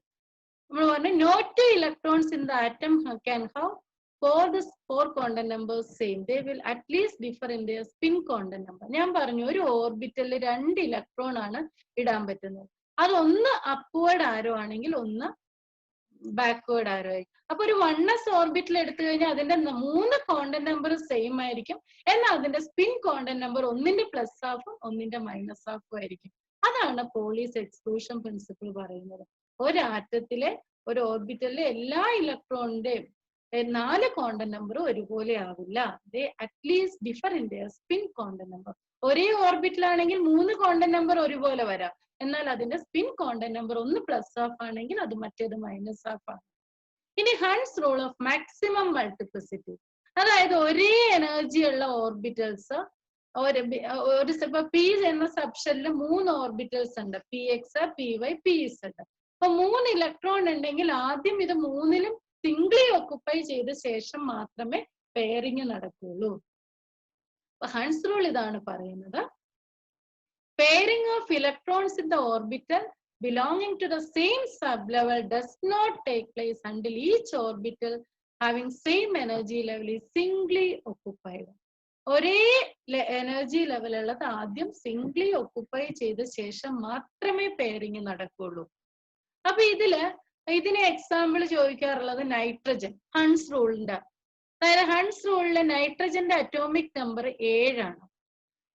നമ്മൾ പറഞ്ഞു no 2 electrons in the atom can have 4 content numbers same. They will at least differ in their spin content number. ഞാൻ പറഞ്ഞു ഒരു ഓർബിറ്റലിൽ 2 ഇലക്ട്രോൺ ആണ് ഇടാൻ പറ്റുന്നത്. അത് ഒന്ന് അപ്വേർഡ് ആരോ ആണെങ്കിൽ ഒന്ന് ബാക്ക്വേർഡ് ആരോ ആയിരിക്കും. അപ്പൊ ഒരു 1s ഓർബിറ്റൽ എടുത്തു കഴിഞ്ഞാൽ അതിന്റെ 3 കോണ്ടന്റ് നമ്പർ സെയിം ആയിരിക്കും, എന്നാൽ അതിന്റെ സ്പിൻ കോണ്ടന്റ് നമ്പർ ഒന്നിന്റെ പ്ലസ് ഹാഫും ഒന്നിന്റെ മൈനസ് ഹാഫും ആയിരിക്കും. അതാണ് പോളീസ് എക്സ്ക്ലൂഷൻ പ്രിൻസിപ്പിൾ പറയുന്നത്. ഒരു ആറ്റത്തിലെ ഒരു ഓർബിറ്റലിലെ എല്ലാ ഇലക്ട്രോണിന്റെയും 4 കോണ്ടന്റ് നമ്പർ ഒരുപോലെ ആവില്ല. They at least differ in their spin quantum number. ഒരേ ഓർബിറ്റലാണെങ്കിൽ 3 കോണ്ടന്റ് നമ്പർ ഒരുപോലെ വരാം, എന്നാൽ അതിന്റെ സ്പിൻ കോണ്ടന്റ് നമ്പർ ഒന്ന് പ്ലസ് ഹാഫ് ആണെങ്കിൽ അത് മറ്റേത് മൈനസ് ഹാഫ് ആണ്. ഇനി Hund's rule of maximum multiplicity. അതായത് ഒരേ എനർജി ഉള്ള ഓർബിറ്റൽസ് ഇപ്പൊ പി എന്ന സബ്ഷെല്ലിൽ 3 ഓർബിറ്റൽസ് ഉണ്ട്, P X, P Y, P Z. അപ്പൊ 3 ഇലക്ട്രോൺ ഉണ്ടെങ്കിൽ ആദ്യം ഇത് 3ലും സിംഗിളി ഓക്കുപ്പൈ ചെയ്ത ശേഷം മാത്രമേ പെയറിങ് നടക്കുള്ളൂ. ഹൺസ് റൂൾ ഇതാണ് പറയുന്നത്. Pairing of electrons in the orbital belonging to the same sublevel does not take place until each orbital having same energy level is singly occupied. ഒരേ എനർജി ലെവൽ ഉള്ളത് ആദ്യം സിംഗിളി occupy ചെയ്ത ശേഷം മാത്രമേ pairing നടക്കുള്ളൂ. അപ്പൊ ഇതിന് എക്സാമ്പിൾ ചോദിക്കാറുള്ളത് നൈട്രജൻ. ഹൺസ് റൂളിന്റെ, അതായത് ഹൺസ് റൂളിലെ നൈട്രജന്റെ അറ്റോമിക് നമ്പർ 7 ആണ്.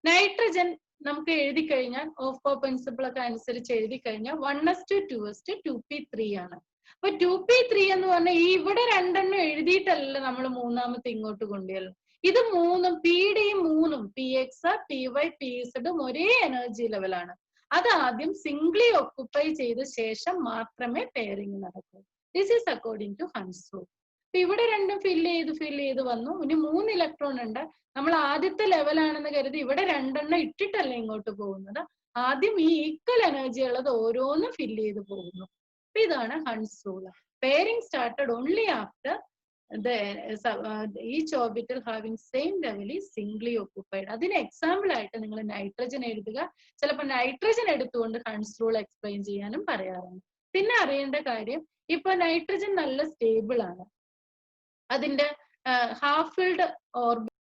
നൈട്രജൻ നമുക്ക് എഴുതി കഴിഞ്ഞാൽ ഓഫ് ബാ പ്രിൻസിപ്പിൾ ഒക്കെ അനുസരിച്ച് എഴുതി കഴിഞ്ഞാൽ 1s to 2s to 2p3 ആണ്. അപ്പൊ 2p3 എന്ന് പറഞ്ഞാൽ ഈ ഇവിടെ 2 എണ്ണം എഴുതിയിട്ടല്ല നമ്മൾ മൂന്നാമത്തെ ഇങ്ങോട്ട് കൊണ്ടുവരുന്നത്. ഇത് 3ഉം പിയുടെയും 3ഉം P X, P Y, P ഇസഡും ഒരേ എനർജി ലെവലാണ്. അത് ആദ്യം സിംഗിളി ഓക്കുപ്പൈ ചെയ്ത ശേഷം മാത്രമേ പെയറിങ് നടക്കൂ. This is according to Hund's rule. അപ്പൊ ഇവിടെ 2ഉം ഫില്ല് ചെയ്ത് വന്നു. ഇനി 3 ഇലക്ട്രോൺ ഉണ്ട്. നമ്മൾ ആദ്യത്തെ ലെവലാണെന്ന് കരുതി ഇവിടെ 2 എണ്ണം ഇട്ടിട്ടല്ല ഇങ്ങോട്ട് പോകുന്നത്. ആദ്യം ഈ ഈക്വൽ എനർജി ഉള്ളത് ഓരോന്നും ഫില്ല് ചെയ്ത് പോകുന്നു. അപ്പൊ ഇതാണ് Hund's rule. Pairing started only after each orbital having same level is singly occupied. അതിന് എക്സാമ്പിൾ ആയിട്ട് നിങ്ങൾ നൈട്രജൻ എഴുതുക. ചിലപ്പോൾ നൈട്രജൻ എടുത്തുകൊണ്ട് ഹൺസ് റൂൾ എക്സ്പ്ലെയിൻ ചെയ്യാനും പറയാറുണ്ട്. പിന്നെ അറിയേണ്ട കാര്യം, ഇപ്പൊ നൈട്രജൻ നല്ല സ്റ്റേബിൾ ആണ്. അതിന്റെ ഹാഫ് ഫിൽഡ് ഓർബിറ്റ്